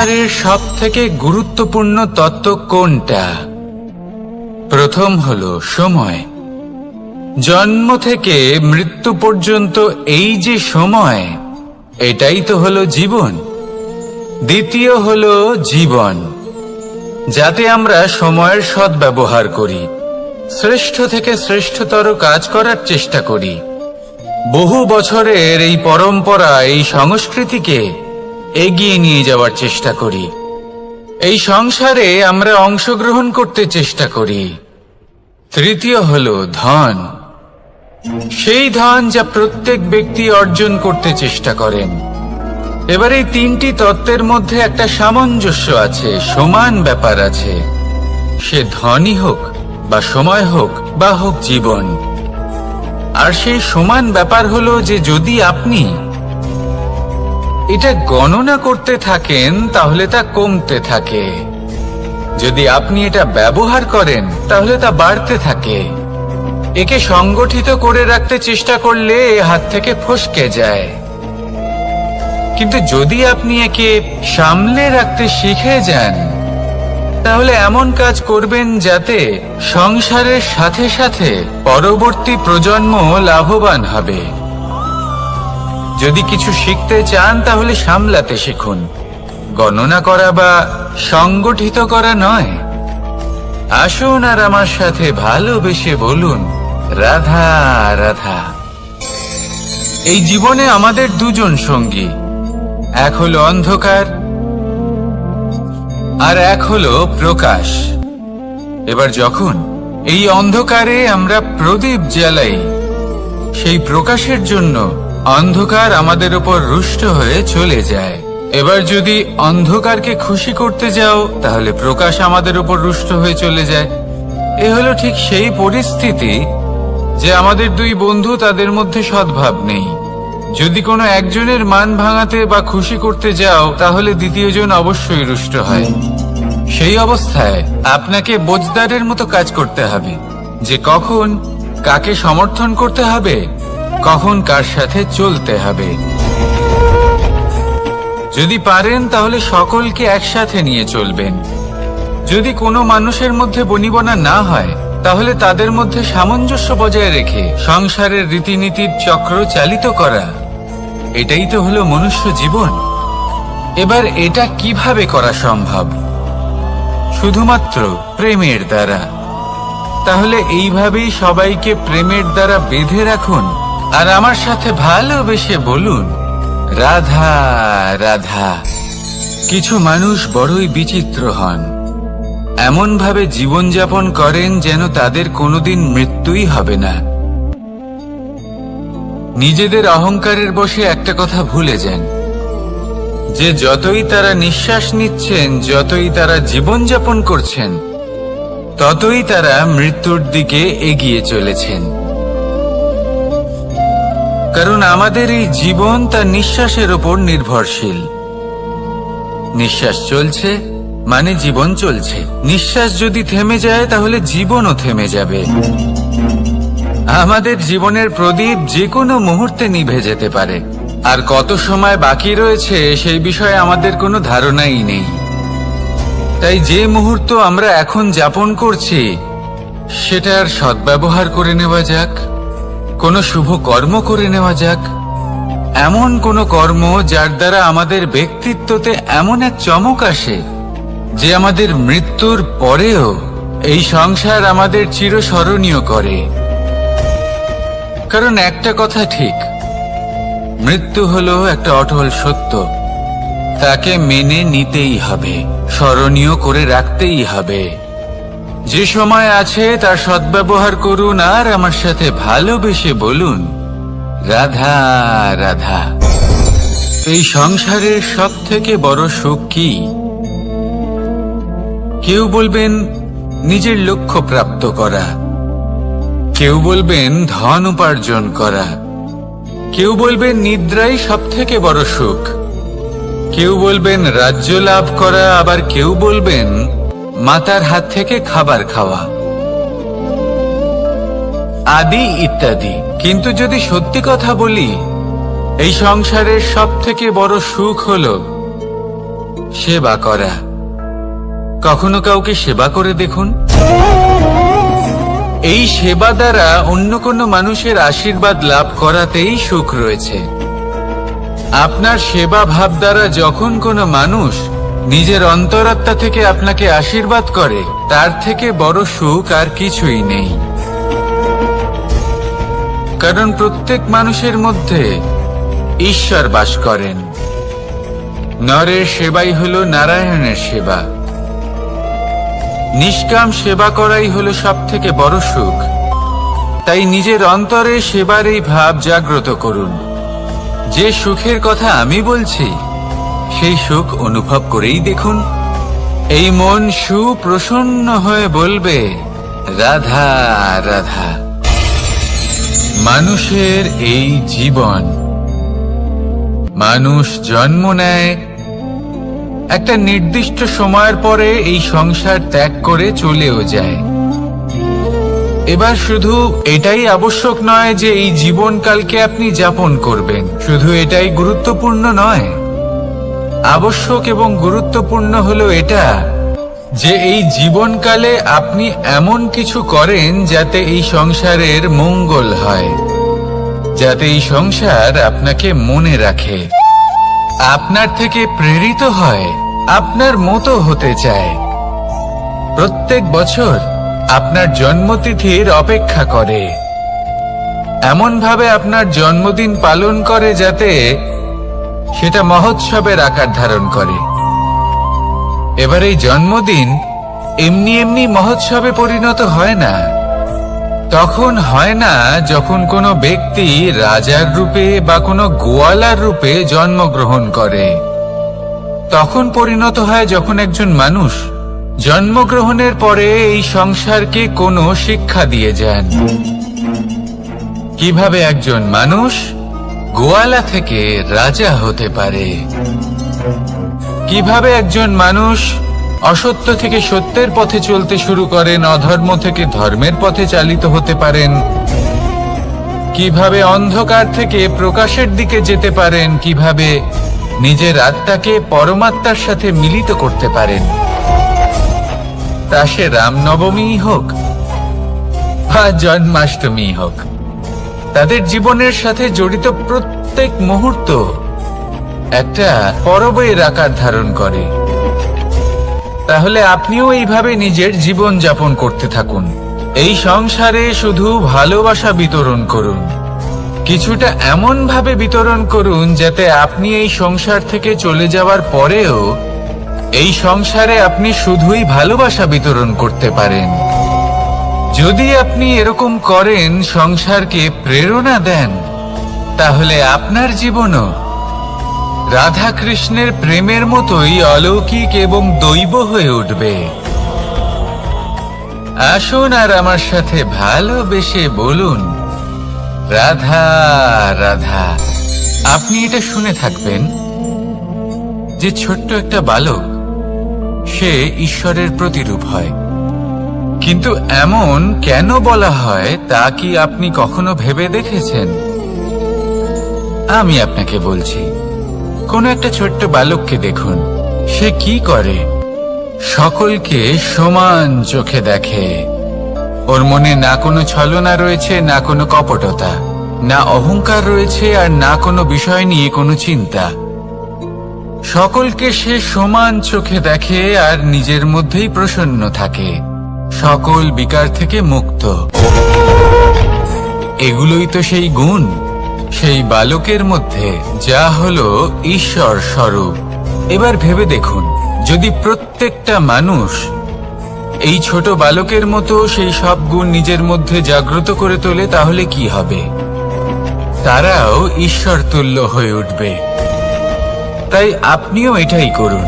সংসারের সবথেকে গুরুত্বপূর্ণ তত্ত্ব কোনটা? প্রথম হলো সময়। জন্ম থেকে মৃত্যু পর্যন্ত এই যে সময়, এটাই তো হলো জীবন। দ্বিতীয় হলো জীবন, যাতে আমরা সময়ের সদ্ব্যবহার করি, শ্রেষ্ঠ থেকে শ্রেষ্ঠতর কাজ করার চেষ্টা করি। বহু বছরের এই পরম্পরা, এই সংস্কৃতিকে এগিয়ে নিয়ে যাওয়ার চেষ্টা করি। এই সংসারে আমরা অংশগ্রহণ করতে চেষ্টা করি। তৃতীয় হলো ধন, সেই ধন যা প্রত্যেক ব্যক্তি অর্জন করতে চেষ্টা করেন। এবার এই তিনটি তত্ত্বের মধ্যে একটা সামঞ্জস্য আছে, সমান ব্যাপার আছে। সে ধনই হোক বা সময় হোক বা হোক জীবন। আর সেই সমান ব্যাপার হলো যে যদি আপনি এটা গণনা করতে থাকেন তাহলে তা কমতে থাকে, যদি আপনি এটা ব্যবহার করেন তাহলে তা বাড়তে থাকে। একে সংগঠিত করে রাখতে চেষ্টা করলে এ হাত থেকে ফসকে যায়, কিন্তু যদি আপনি একে সামলে রাখতে শিখে যান তাহলে এমন কাজ করবেন যাতে সংসারের সাথে সাথে পরবর্তী প্রজন্ম লাভবান হবে। যদি কিছু শিখতে চান তাহলে সামলাতে শিখুন, গণনা করা বা সংগঠিত করা নয়। আসুন আর আমার সাথে ভালোবেসে বলুন, রাধা রাধা। এই জীবনে আমাদের দুজন সঙ্গী, এক হলো অন্ধকার আর এক হলো প্রকাশ। এবার যখন এই অন্ধকারে আমরা প্রদীপ জ্বালাই, সেই প্রকাশের জন্য অন্ধকার আমাদের উপর রুষ্ট হয়ে চলে যায়। এবার যদি অন্ধকারকে খুশি করতে যাও তাহলে প্রকাশ আমাদের উপর রুষ্ট হয়ে চলে যায়। এ হলো ঠিক সেই পরিস্থিতি যে আমাদের দুই বন্ধু, তাদের মধ্যে সদ্ভাব নেই। যদি কোনো একজনের মান ভাঙাতে বা খুশি করতে যাও তাহলে দ্বিতীয়জন অবশ্যই রুষ্ট হয়। সেই অবস্থায় আপনাকে বোঝদারের মতো কাজ করতে হবে, যে কখন কাকে সমর্থন করতে হবে, কখন কার সাথে চলতে হবে। যদি পারেন তাহলে সকলকে একসাথে নিয়ে চলবেন। যদি কোনো মানুষের মধ্যে বনিবনা না হয় তাহলে তাদের মধ্যে সামঞ্জস্য বজায় রেখে সংসারের রীতিনীতির চক্র চালিত করা, এটাই তো হলো মনুষ্য জীবন। এবার এটা কিভাবে করা সম্ভব? শুধুমাত্র প্রেমের দ্বারা। তাহলে এইভাবেই সবাইকে প্রেমের দ্বারা বেঁধে রাখুন আর আমার সাথে ভালোবেসে বলুন, রাধা রাধা। কিছু মানুষ বড়ই বিচিত্র হন, এমন ভাবে জীবনযাপন করেন যেন তাদের কোনোদিন মৃত্যুই হবে না। নিজেদের অহংকারের বশে একটা কথা ভুলে যান, যে যতই তারা নিঃশ্বাস নিচ্ছেন, যতই তারা জীবনযাপন করছেন, ততই তারা মৃত্যুর দিকে এগিয়ে চলেছেন। কারণ আমাদের এই জীবন তার নিঃশ্বাসের উপর নির্ভরশীল। নিঃশ্বাস চলছে মানে জীবন চলছে। নিঃশ্বাস যদি থেমে যায় তাহলে জীবনও থেমে যাবে। আমাদের জীবনের প্রদীপ যে কোনো মুহূর্তে নিভে যেতে পারে, আর কত সময় বাকি রয়েছে সেই বিষয়ে আমাদের কোনো ধারণাই নেই। তাই যে মুহূর্ত আমরা এখন যাপন করছি সেটার সদ্ব্যবহার করে নেওয়া যাক, কোনো শুভ কর্ম করে নেওয়া যাক, এমন কোনো কর্ম যার দ্বারা আমাদের ব্যক্তিত্বতে এমন এক চমক আসে যে আমাদের মৃত্যুর পরেও এই সংসার আমাদের চিরস্মরণীয় করে। কারণ একটা কথা ঠিক, মৃত্যু হলো একটা অটল সত্য, তাকে মেনে নিতেই হবে, স্মরণীয় করে রাখতেই হবে। যে সময় আছে তার সদ্ব্যবহার করুন আর আমার সাথে ভালোবেসে বলুন, রাধা রাধা। এই সংসারের সবথেকে বড় সুখ কি? কেউ বলবেন নিজের লক্ষ্য প্রাপ্ত করা, কেউ বলবেন ধন উপার্জন করা, কেউ বলবেন নিদ্রাই সবথেকে বড় সুখ, কেউ বলবেন রাজ্য লাভ করা, আবার কেউ বলবেন মাতার হাত থেকে খাবার খাওয়া, আদি ইত্যাদি। কিন্তু যদি সত্যি কথা বলি, এই সংসারের সবথেকে বড় সুখ হলো সেবা করা। কখনো কাউকে সেবা করে দেখুন। এই সেবা দ্বারা অন্য কোনো মানুষের আশীর্বাদ লাভ করাতেই সুখ রয়েছে। আপনার সেবা ভাব দ্বারা যখন কোনো মানুষ নিজের অন্তরাত্মা থেকে আপনাকে আশীর্বাদ করে, তার থেকে বড় সুখ আর কিছুই নেই। কারণ প্রত্যেক মানুষের মধ্যে ঈশ্বর বাস করেন। নরের সেবাই হলো নারায়ণের সেবা। নিষ্কাম সেবা করাই হলো সব থেকে বড় সুখ। তাই নিজের অন্তরে সেবার এই ভাব জাগ্রত করুন। যে সুখের কথা আমি বলছি, সেই সুখ অনুভব করেই দেখুন। এই মন সুপ্রসন্ন হয়ে বলবে, রাধা রাধা। মানুষের এই জীবন, মানুষ জন্ম নেয়, একটা নির্দিষ্ট সময়ের পরে এই সংসার ত্যাগ করে চলেও যায়। এবার শুধু এটাই আবশ্যক নয় যে এই জীবনকালকে আপনি যাপন করবেন, শুধু এটাই গুরুত্বপূর্ণ নয়। আবশ্যক এবং গুরুত্বপূর্ণ হলো এটা যে এই জীবনকালে আপনি এমন কিছু করেন যাতে এই সংসারের মঙ্গল হয়, যাতে এই সংসার আপনাকে মনে রাখে, আপনার থেকে প্রেরিত হয়, আপনার মতো হতে চায়। প্রত্যেক বছর আপনার জন্মতিথির অপেক্ষা করে, এমন ভাবে আপনার জন্মদিন পালন করে যাতে সেটা মহোৎসবের আকার ধারণ করে। এবার এই জন্মদিন এমনি এমনি মহোৎসবে পরিণত হয় না। তখন হয় না যখন কোনো ব্যক্তি রাজার রূপে বা কোনো গোয়ালার রূপে জন্মগ্রহণ করে। তখন পরিণত হয় যখন একজন মানুষ জন্মগ্রহণের পরে এই সংসারকে কোনো শিক্ষা দিয়ে যান। কিভাবে একজন মানুষ গোয়ালা থেকে রাজা হতে পারে, কিভাবে একজন মানুষ অসত্য থেকে সত্যের পথে চলতে শুরু করেন, অধর্ম থেকে ধর্মের পথে চালিত হতে পারেন, কিভাবে অন্ধকার থেকে প্রকাশের দিকে যেতে পারেন, কিভাবে নিজের আত্মাকে পরমাত্মার সাথে মিলিত করতে পারেন। তা সে রামনবমী হোক বা জন্মাষ্টমী হোক, তাদের জীবনের সাথে জড়িত প্রত্যেক মুহূর্ত একটা পরবের আকার ধারণ করে। তাহলে আপনিও এইভাবে নিজের জীবন যাপন করতে থাকুন। এই সংসারে শুধু ভালোবাসা বিতরণ করুন, কিছুটা এমন ভাবে বিতরণ করুন যাতে আপনি এই সংসার থেকে চলে যাওয়ার পরেও এই সংসারে আপনি শুধুই ভালোবাসা বিতরণ করতে পারেন। যদি আপনি এরকম করেন, সংসারকে প্রেরণা দেন, তাহলে আপনার জীবনও রাধা কৃষ্ণের প্রেমের মতোই অলৌকিক এবং দৈব হয়ে উঠবে। আসুন আর আমার সাথে ভালোবেসে বলুন, রাধা রাধা। আপনি এটা শুনে থাকবেন যে ছোট্ট একটা বালক, সে ঈশ্বরের প্রতিরূপ হয়। কিন্তু এমন কেন বলা হয় তা কি আপনি কখনো ভেবে দেখেছেন? আমি আপনাকে বলছি। কোন একটা ছোট্ট বালককে দেখুন, সে কি করে? সকলকে সমান চোখে দেখে। ওর মনে না কোনো ছলনা রয়েছে, না কোনো কপটতা, না অহংকার রয়েছে, আর না কোনো বিষয় নিয়ে কোনো চিন্তা। সকলকে সে সমান চোখে দেখে আর নিজের মধ্যেই প্রসন্ন থাকে, সকল বিকার থেকে মুক্ত। এগুলোই তো সেই গুণ সেই বালকের মধ্যে, যা হলো ঈশ্বর স্বরূপ। এবার ভেবে দেখুন, যদি প্রত্যেকটা মানুষ এই ছোট বালকের মতো সেই সব গুণ নিজের মধ্যে জাগ্রত করে তোলে, তাহলে কি হবে? তারাও ঈশ্বর তুল্য হয়ে উঠবে। তাই আপনিও এটাই করুন,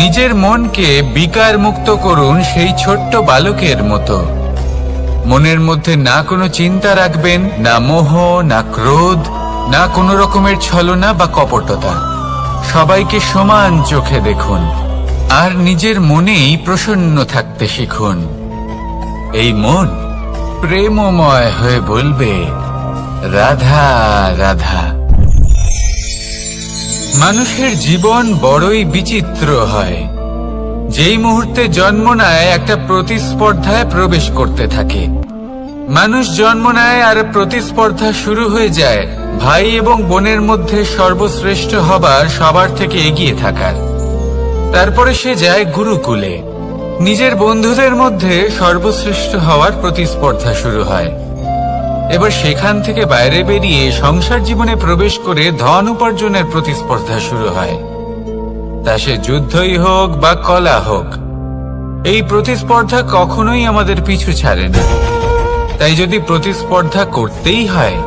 নিজের মনকে বিকার মুক্ত করুন সেই ছোট্ট বালকের মতো। মনের মধ্যে না কোনো চিন্তা রাখবেন, না মোহ, না ক্রোধ, না কোনো রকমের ছলনা বা কপটতা। সবাইকে সমান চোখে দেখুন আর নিজের মনেই প্রসন্ন থাকতে শিখুন। এই মন প্রেমময় হয়ে বলবে, রাধা রাধা। মানুষের জীবন বড়ই বিচিত্র হয়। যেই মুহূর্তে জন্ম নেয় একটা প্রতিস্পর্ধায় প্রবেশ করতে থাকে। মানুষ জন্ম নেয় আর প্রতিস্পর্ধা শুরু হয়ে যায় ভাই এবং বোনের মধ্যে সর্বশ্রেষ্ঠ হবার, সবার থেকে এগিয়ে থাকার। তারপরে সে যায় গুরুকুলে। নিজের বন্ধুদের মধ্যে সর্বশ্রেষ্ঠ হওয়ার প্রতিস্পর্ধা শুরু হয়। এবার সেখান থেকে বাইরে বেরিয়ে সংসার জীবনে প্রবেশ করে ধন উপার্জনের প্রতিস্পর্ধা শুরু হয়। তা সে যুদ্ধই হোক বা কলা হোক, এই প্রতিস্পর্ধা কখনোই আমাদের পিছু ছাড়ে না। তাই যদি প্রতিস্পর্ধা করতেই হয়,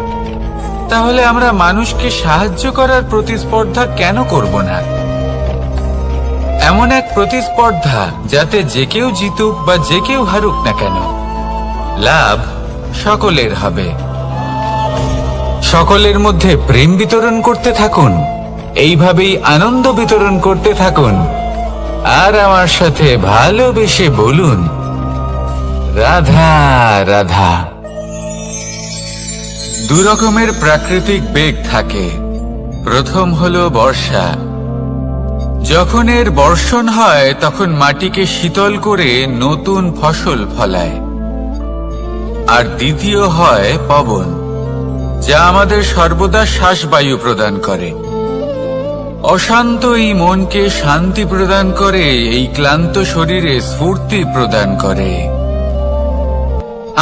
তাহলে আমরা মানুষকে সাহায্য করার প্রতিস্পর্ধা কেন করব না? এমন এক প্রতিস্পর্ধা যাতে যে কেউ জিতুক বা যে কেউ হারুক না কেন, লাভ সকলের হবে। সকলের মধ্যে প্রেম বিতরণ করতে থাকুন, এইভাবেই আনন্দ বিতরণ করতে থাকুন, আর আমার সাথে ভালোবেসে বলুন, রাধা রাধা। দু রকমের প্রাকৃতিক বেগ থাকে। প্রথম হলো বর্ষা। যখন এর বর্ষণ হয় তখন মাটিকে শীতল করে নতুন ফসল ফলায়। আর দ্বিতীয় হয় পবন, যা আমাদের সর্বদা শ্বাসবায়ু প্রদান করে। অশান্ত এই মনকে শান্তি প্রদান করে, এই ক্লান্ত শরীরে স্ফূর্তি প্রদান করে।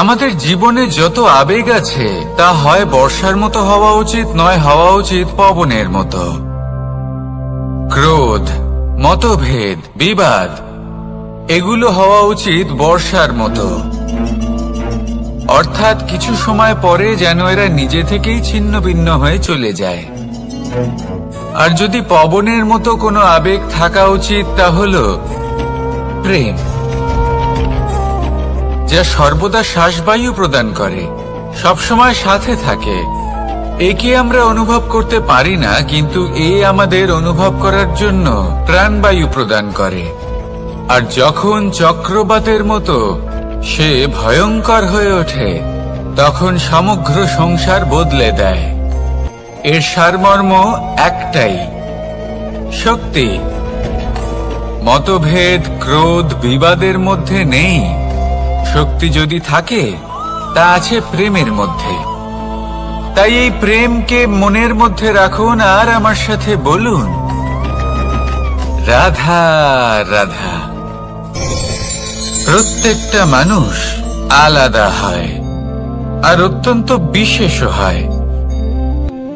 আমাদের জীবনে যত আবেগ আছে তা হয় বর্ষার মতো হওয়া উচিত, নয় হওয়া উচিত পবনের মতো। ক্রোধ, মতভেদ, বিবাদ, এগুলো হওয়া উচিত বর্ষার মতো। অর্থাৎ কিছু সময় পরে যেন এরা নিজে থেকেই ছিন্ন ভিন্ন হয়ে চলে যায়। আর যদি পবনের মতো কোনো আবেগ থাকা উচিত, তা হলো প্রেম, যা সর্বদা শ্বাসবায়ু প্রদান করে, সবসময় সাথে থাকে। একে আমরা অনুভব করতে পারি না, কিন্তু এ আমাদের অনুভব করার জন্য প্রাণবায়ু প্রদান করে। আর যখন চক্রবাতের মতো সে ভয়ঙ্কর হয়ে ওঠে, তখন সমগ্র সংসার বদলে দেয়। এর সারমর্ম একটাই, শক্তি। মতভেদ, ক্রোধ, বিবাদের মধ্যে নেই। শক্তি যদি থাকে, তা আছে প্রেমের মধ্যে। তাই এই প্রেমকে মনের মধ্যে রাখুন আর আমার সাথে বলুন, রাধা রাধা। প্রত্যেকটা মানুষ আলাদা হয় আর অত্যন্ত বিশেষ হয়।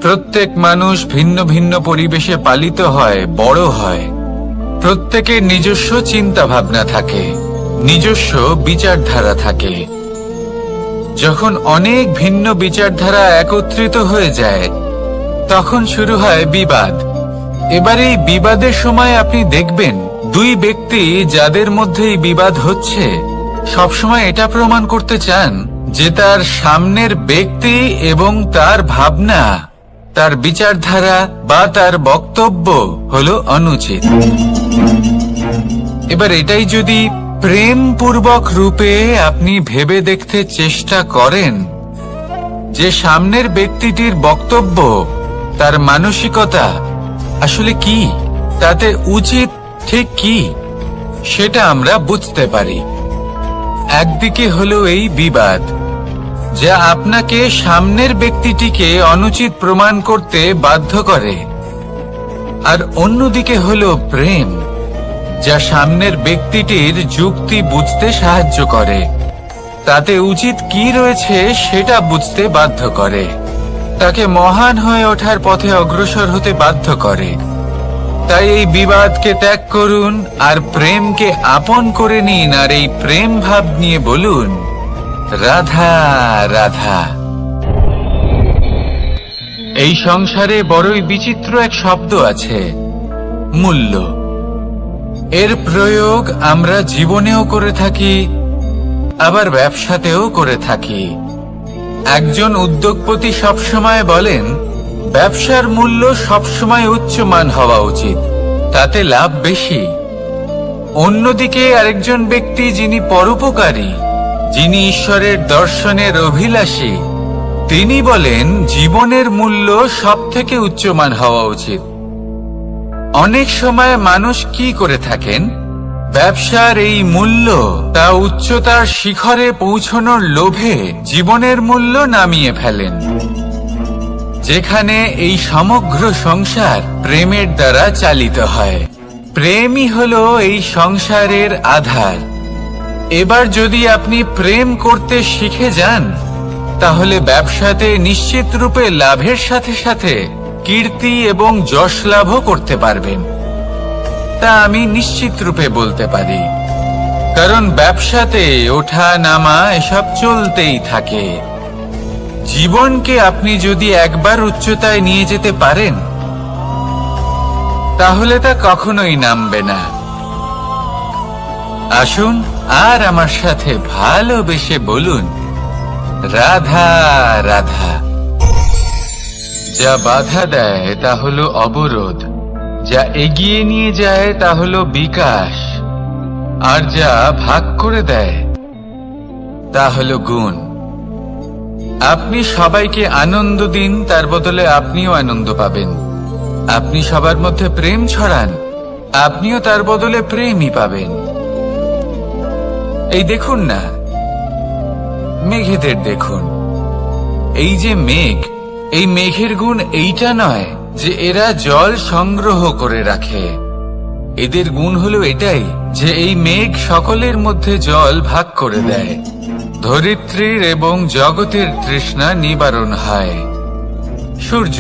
প্রত্যেক মানুষ ভিন্ন ভিন্ন পরিবেশে পালিত হয়, বড় হয়। প্রত্যেকের নিজস্ব চিন্তা ভাবনা থাকে, নিজস্ব বিচারধারা থাকে। যখন অনেক ভিন্ন বিচারধারা একত্রিত হয়ে যায়, তখন শুরু হয় বিবাদ। এবার এই বিবাদের সময় আপনি দেখবেন, দুই ব্যক্তি যাদের মধ্যে এই বিবাদ হচ্ছে, সবসময় এটা প্রমাণ করতে চান যে তার সামনের ব্যক্তি এবং তার ভাবনা, তার বিচারধারা বা তার বক্তব্য হলো অনুচিত। এবার এটাই যদি প্রেমপূর্বক রূপে আপনি ভেবে দেখতে চেষ্টা করেন যে সামনের ব্যক্তিটির বক্তব্য, তার মানসিকতা আসলে কি, তাতে উচিত ঠিক কি, সেটা আমরা বুঝতে পারি। একদিকে হলো এই বিবাদ, যা আপনাকে সামনের ব্যক্তিটিকে অনুচিত প্রমাণ করতে বাধ্য করে। আর অন্যদিকে হলো প্রেম, যা সামনের ব্যক্তিটির যুক্তি বুঝতে সাহায্য করে, তাতে উচিত কি রয়েছে সেটা বুঝতে বাধ্য করে, তাকে মহান হয়ে ওঠার পথে অগ্রসর হতে বাধ্য করে। তাই এই বিবাদকে ত্যাগ করুন আর প্রেমকে আপন করে নিন, আর এই প্রেম ভাব নিয়ে বলুন, রাধা রাধা। এই সংসারে বড়ই বিচিত্র এক শব্দ আছে, মূল্য। এর প্রয়োগ আমরা জীবনেও করে থাকি, আবার ব্যবসাতেও করে থাকি। একজন উদ্যোগপতি সবসময় বলেন, ব্যবসার মূল্য সবসময় উচ্চমান হওয়া উচিত, তাতে লাভ বেশি। অন্যদিকে আরেকজন ব্যক্তি যিনি পরোপকারী, যিনি ঈশ্বরের দর্শনের অভিলাষী, তিনি বলেন জীবনের মূল্য সব থেকে উচ্চমান হওয়া উচিত। অনেক সময় মানুষ কি করে থাকেন, ব্যবসার এই মূল্য তা উচ্চতার শিখরে পৌঁছানোর লোভে জীবনের মূল্য নামিয়ে ফেলেন, যেখানে এই সমগ্র সংসার প্রেমের দ্বারা চালিত হয়। প্রেমই হলো এই সংসারের আধার। এবার যদি আপনি প্রেম করতে শিখে যান, তাহলে ব্যবসাতে নিশ্চিত রূপে লাভের সাথে সাথে কীর্তি এবং যশ লাভও করতে পারবেন। তা আমি নিশ্চিত রূপে বলতে পারি, কারণ ব্যবসাতে ওঠা নামা এসব চলতেই থাকে। জীবনকে আপনি যদি একবার উচ্চতায় নিয়ে যেতে পারেন, তাহলে তা কখনোই নামবে না। আসুন আর আমার সাথে ভালোবেসে বলুন, রাধা রাধা। যা বাধা দেয় তা হলো অবরোধ, যা এগিয়ে নিয়ে যায় তা হলো বিকাশ, আর যা ভাগ করে দেয় তা হলো গুণ। আপনি সবাইকে আনন্দ দিন, তার বদলে আপনিও আনন্দ পাবেন। আপনি সবার মধ্যে প্রেম ছড়ান, আপনিও তার বদলে প্রেমই পাবেন। এই দেখুন না, মেঘেদের দেখুন। এই যে মেঘ, এই মেঘের গুণ এইটা নয় যে এরা জল সংগ্রহ করে রাখে। এদের গুণ হলো এটাই যে এই মেঘ সকলের মধ্যে জল ভাগ করে দেয়। ধরিত্রীর এবং জগতের তৃষ্ণা নিবারণ হয়। সূর্য,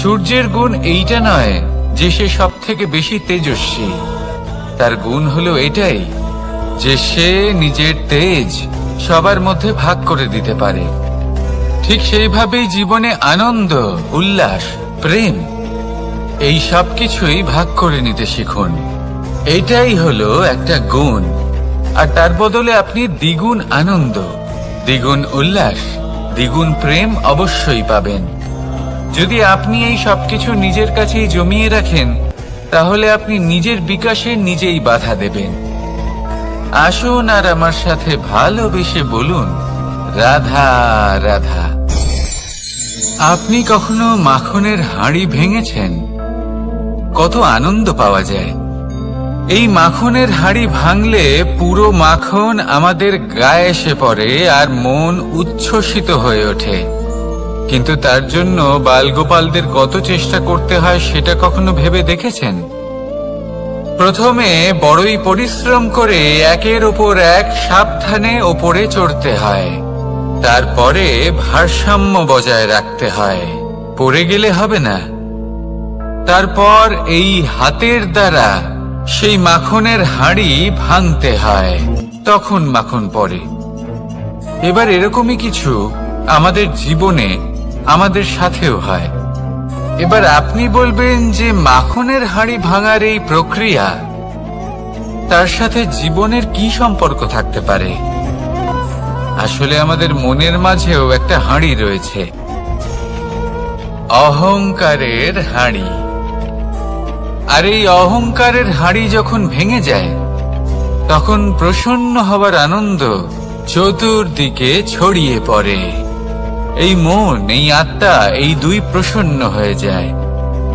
সূর্যের গুণ এইটা নয় যে সে সব থেকে বেশি তেজস্বী। তার গুণ হলো এটাই যে সে নিজের তেজ সবার মধ্যে ভাগ করে দিতে পারে। ঠিক সেইভাবেই জীবনে আনন্দ, উল্লাস, প্রেম এই সব কিছুই ভাগ করে নিতে শিখুন। এটাই হলো একটা গুণ, আর তার বদলে আপনি দ্বিগুণ আনন্দ, দ্বিগুণ উল্লাস, দ্বিগুণ প্রেম অবশ্যই পাবেন। যদি আপনি এই সবকিছু নিজের কাছেই জমিয়ে রাখেন, তাহলে আপনি নিজের বিকাশে নিজেই বাধা দেবেন। আসুন আর আমার সাথে ভালোবেসে বলুন, রাধা রাধা। আপনি কখনো মাখনের হাঁড়ি ভেঙেছেন? কত আনন্দ পাওয়া যায়। এই মাখনের হাঁড়ি ভাঙলে পুরো মাখন আমাদের গায়ে এসে পড়ে আর মন উচ্ছ্বসিত হয়ে ওঠে। কিন্তু তার জন্য বালগোপালদের কত চেষ্টা করতে হয় সেটা কখনো ভেবে দেখেছেন? প্রথমে বড়ই পরিশ্রম করে একের ওপর এক সাবধানে ওপরে চড়তে হয়, তারপরে ভারসাম্য বজায় রাখতে হয়, পড়ে গেলে হবে না। তারপর এই হাতের দ্বারা সেই মাখনের হাঁড়ি ভাঙতে হয়, তখন মাখন পড়ে। এবার এরকমই কিছু আমাদের জীবনে আমাদের সাথেও হয়। এবার আপনি বলবেন যে মাখনের হাঁড়ি ভাঙার এই প্রক্রিয়া, তার সাথে জীবনের কি সম্পর্ক থাকতে পারে? আসলে আমাদের মনের মাঝেও একটা হাঁড়ি রয়েছে, অহংকারের হাঁড়ি। আর এই অহংকারের হাঁড়ি যখন ভেঙে যায়, তখন প্রসন্ন হবার আনন্দ চতুর্দিকে ছড়িয়ে পড়ে। এই মন, এই আত্মা, এই দুই প্রসন্ন হয়ে যায়।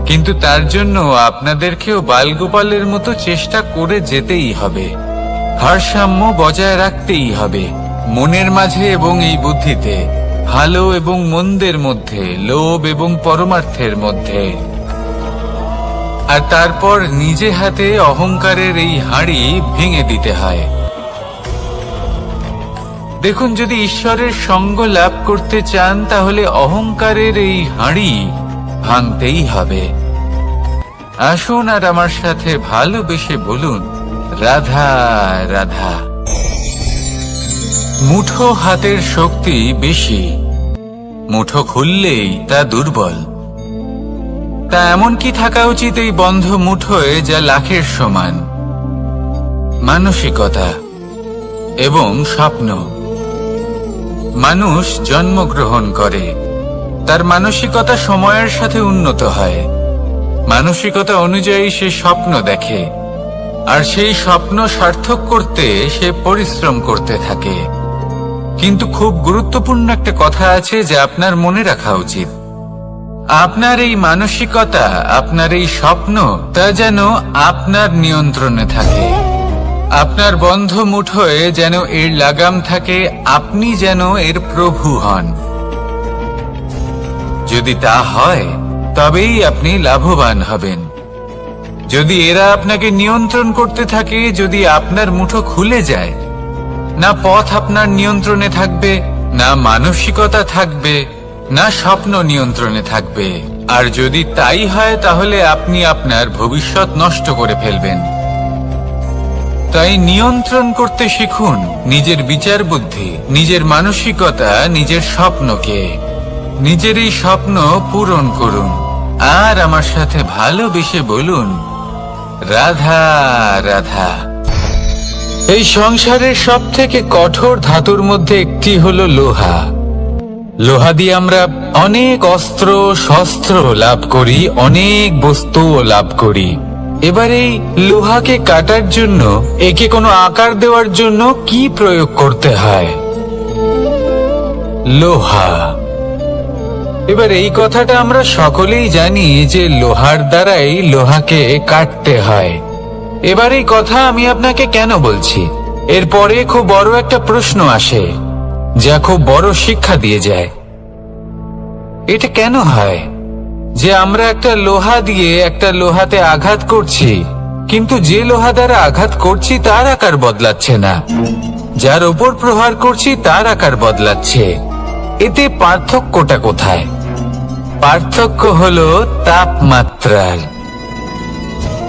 কিন্তু তার জন্য আপনাদেরকেও বালগোপালের মতো চেষ্টা করে যেতেই হবে, ভারসাম্য বজায় রাখতেই হবে মনের মাঝে এবং এই বুদ্ধিতে, ভালো এবং মন্দের মধ্যে, লোভ এবং পরমার্থের মধ্যে। আর তারপর নিজে হাতে অহংকারের এই হাঁড়ি ভেঙে দিতে হয়। দেখুন, যদি ঈশ্বরের সঙ্গ লাভ করতে চান, তাহলে অহংকারের এই হাঁড়ি ভাঙতেই হবে। আসুন আর আমার সাথে ভালোবেসে বলুন, রাধা রাধা। মুঠো হাতের শক্তি বেশি, মুঠো খুললেই তা দুর্বল। তা এমন কি থাকা উচিত এই বন্ধ মুঠোয় যা লাখের সমান? মানসিকতা এবং স্বপ্ন। মানুষ জন্মগ্রহণ করে, তার মানসিকতা সময়ের সাথে উন্নত হয়। মানসিকতা অনুযায়ী সে স্বপ্ন দেখে, আর সেই স্বপ্ন সার্থক করতে সে পরিশ্রম করতে থাকে। কিন্তু খুব গুরুত্বপূর্ণ একটা কথা আছে যা আপনার মনে রাখা উচিত। আপনার এই মানসিকতা, আপনার এই স্বপ্ন, তা যেন আপনার নিয়ন্ত্রণে থাকে। আপনার বন্ধ মুঠোয় যেন এর লাগাম থাকে, আপনি যেন এর প্রভু হন। যদি তা হয় তবেই আপনি লাভবান হবেন। যদি এরা আপনাকে নিয়ন্ত্রণ করতে থাকে, যদি আপনার মুঠো খুলে যায়, না পথ আপনার নিয়ন্ত্রণে থাকবে, না মানসিকতা থাকবে, না স্বপ্ন নিয়ন্ত্রণে থাকবে। আর যদি তাই হয় তাহলে আপনি আপনার ভবিষ্যৎ নষ্ট করে ফেলবেন। তাই নিয়ন্ত্রণ করতে শিখুন নিজের বিচার বুদ্ধি, নিজের মানসিকতা, নিজের স্বপ্নকে। নিজের এই স্বপ্ন পূরণ করুন আর আমার সাথে ভালোবেসে বলুন, রাধা রাধা। এই সংসারের সব থেকে কঠোর ধাতুর মধ্যে একটি হলো লোহা। লোহা দিয়ে আমরা অনেক অস্ত্র শস্ত্র লাভ করি, অনেক বস্তুও লাভ করি। এবার এই লোহাকে কাটার জন্য, একে কোনো আকার দেওয়ার জন্য কি প্রয়োগ করতে হয়? লোহা। এবার এই কথাটা আমরা সকলেই জানি যে লোহার দ্বারাই লোহাকে কাটতে হয়। এবার এই কথা আমি আপনাকে কেন বলছি? এরপরে খুব বড় একটা প্রশ্ন আসে, যা খুব বড় শিক্ষা দিয়ে যায়। এটা কেন হয় যে আমরা একটা লোহা দিয়ে একটা লোহাতে আঘাত করছি, কিন্তু যে লোহা দ্বারা আঘাত করছি তার আকার বদলাচ্ছে না, যার ওপর প্রহার করছি তার আকার বদলাচ্ছে? এতে পার্থক্যটা কোথায়? পার্থক্য হলো তাপমাত্রার।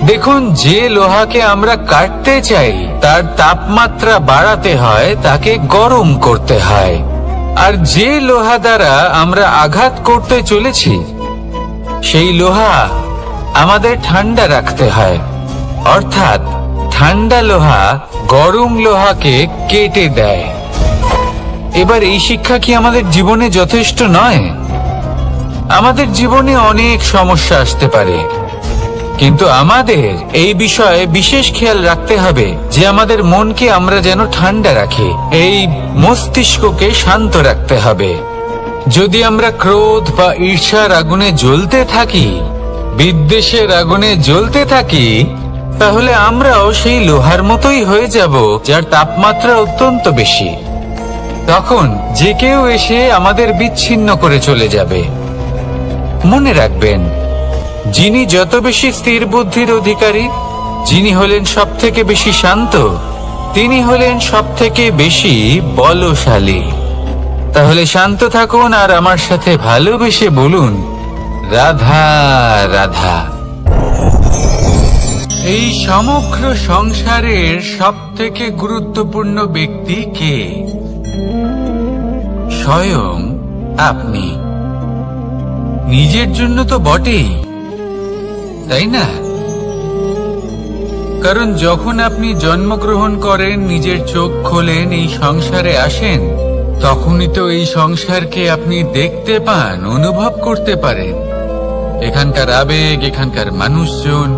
দেখুন, যে লোহাকে আমরা কাটতে চাই তার তাপমাত্রা বাড়াতে হয়, তাকে গরম করতে হয়। আর যে লোহা দ্বারা আমরা আঘাত করতে চলেছি সেই লোহা আমাদের ঠান্ডা রাখতে হয়। অর্থাৎ ঠান্ডা লোহা গরম লোহাকে কেটে দেয়। এবার এই শিক্ষা কি আমাদের জীবনে যথেষ্ট নয়? আমাদের জীবনে অনেক সমস্যা আসতে পারে, কিন্তু আমাদের এই বিষয়ে বিশেষ খেয়াল রাখতে হবে যে আমাদের মনকে আমরা যেন ঠান্ডা রাখি, এই মস্তিষ্ককে শান্ত রাখতে হবে। যদি আমরা ক্রোধ বা ঈর্ষার আগুনে জ্বলতে থাকি, বিদ্বেষের আগুনে জ্বলতে থাকি, তাহলে আমরাও সেই লোহার মতোই হয়ে যাব যার তাপমাত্রা অত্যন্ত বেশি। তখন যে কেউ এসে আমাদের বিচ্ছিন্ন করে চলে যাবে। মনে রাখবেন, যিনি যত বেশি স্থির বুদ্ধির অধিকারী, যিনি হলেন সব থেকে বেশি শান্ত, তিনি হলেন সব থেকে বেশি বলশালী। তাহলে শান্ত থাকুন আর আমার সাথে ভালোবেসে বলুন, রাধা রাধা। এই সমগ্র সংসারের সব থেকে গুরুত্বপূর্ণ ব্যক্তি কে? স্বয়ং আপনি। নিজের জন্য তো বটেই, তাই না? কারণ যখন আপনি জন্মগ্রহণ করেন, নিজের চোখ খোলেন, এই সংসারে আসেন, তখনই তো এই সংসারকে আপনি দেখতে পান, অনুভব করতে পারেন। এখানকার আবেগ, এখানকার মানুষজন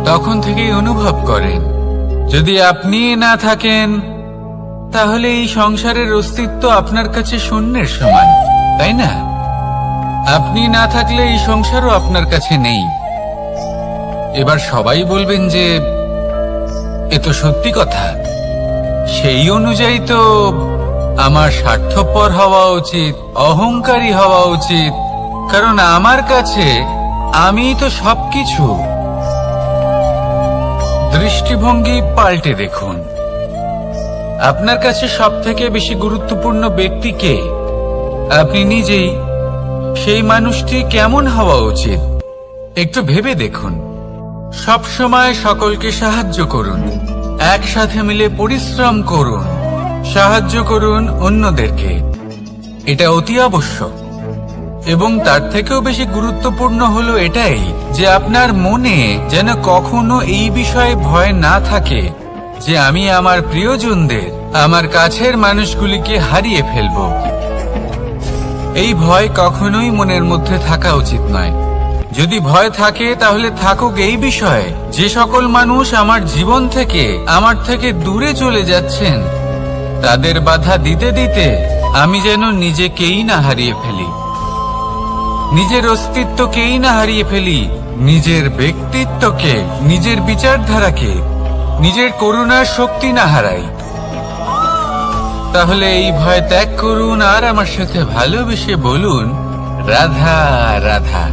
তখন থেকেই অনুভব করেন। যদি আপনি না থাকেন তাহলে এই সংসারের অস্তিত্ব আপনার কাছে শূন্যের সমান, তাই না? আপনি না থাকলে এই সংসারও আপনার কাছে নেই। এবার সবাই বলবেন যে এ তো সত্যি কথা, সেই অনুযায়ী তো আমার স্বার্থপর হওয়া উচিত, অহংকারী হওয়া উচিত, কারণ আমার কাছে আমি তো সবকিছু। দৃষ্টিভঙ্গি পাল্টে দেখুন, আপনার কাছে সব থেকে বেশি গুরুত্বপূর্ণ ব্যক্তি কে? আপনি নিজেই। সেই মানুষটি কেমন হওয়া উচিত একটু ভেবে দেখুন। সব সময় সকলকে সাহায্য করুন, একসাথে মিলে পরিশ্রম করুন, সাহায্য করুন অন্যদেরকে। এটা অতি আবশ্যক। এবং তার থেকেও বেশি গুরুত্বপূর্ণ হলো এটাই যে আপনার মনে যেন কখনো এই বিষয়ে ভয় না থাকে যে আমি আমার প্রিয়জনদের, আমার কাছের মানুষগুলিকে হারিয়ে ফেলব। এই ভয় কখনোই মনের মধ্যে থাকা উচিত নয়। যদি ভয় থাকে তাহলে থাকুক এই বিষয়ে যে সকল মানুষ আমার জীবন থেকে, আমার থেকে দূরে চলে যাচ্ছেন, তাদের বাধা দিতে দিতে আমি যেন নিজেকেই না হারিয়ে ফেলি। নিজের অস্তিত্বকেই না হারিয়ে ফেলি, নিজের ব্যক্তিত্বকে, নিজের বিচারধারাকে, নিজের করুণার শক্তি না হারাই, তাহলে এই ভয় ত্যাগ করুন আর আমার সাথে ভালোবেসে বলুন, রাধা রাধা।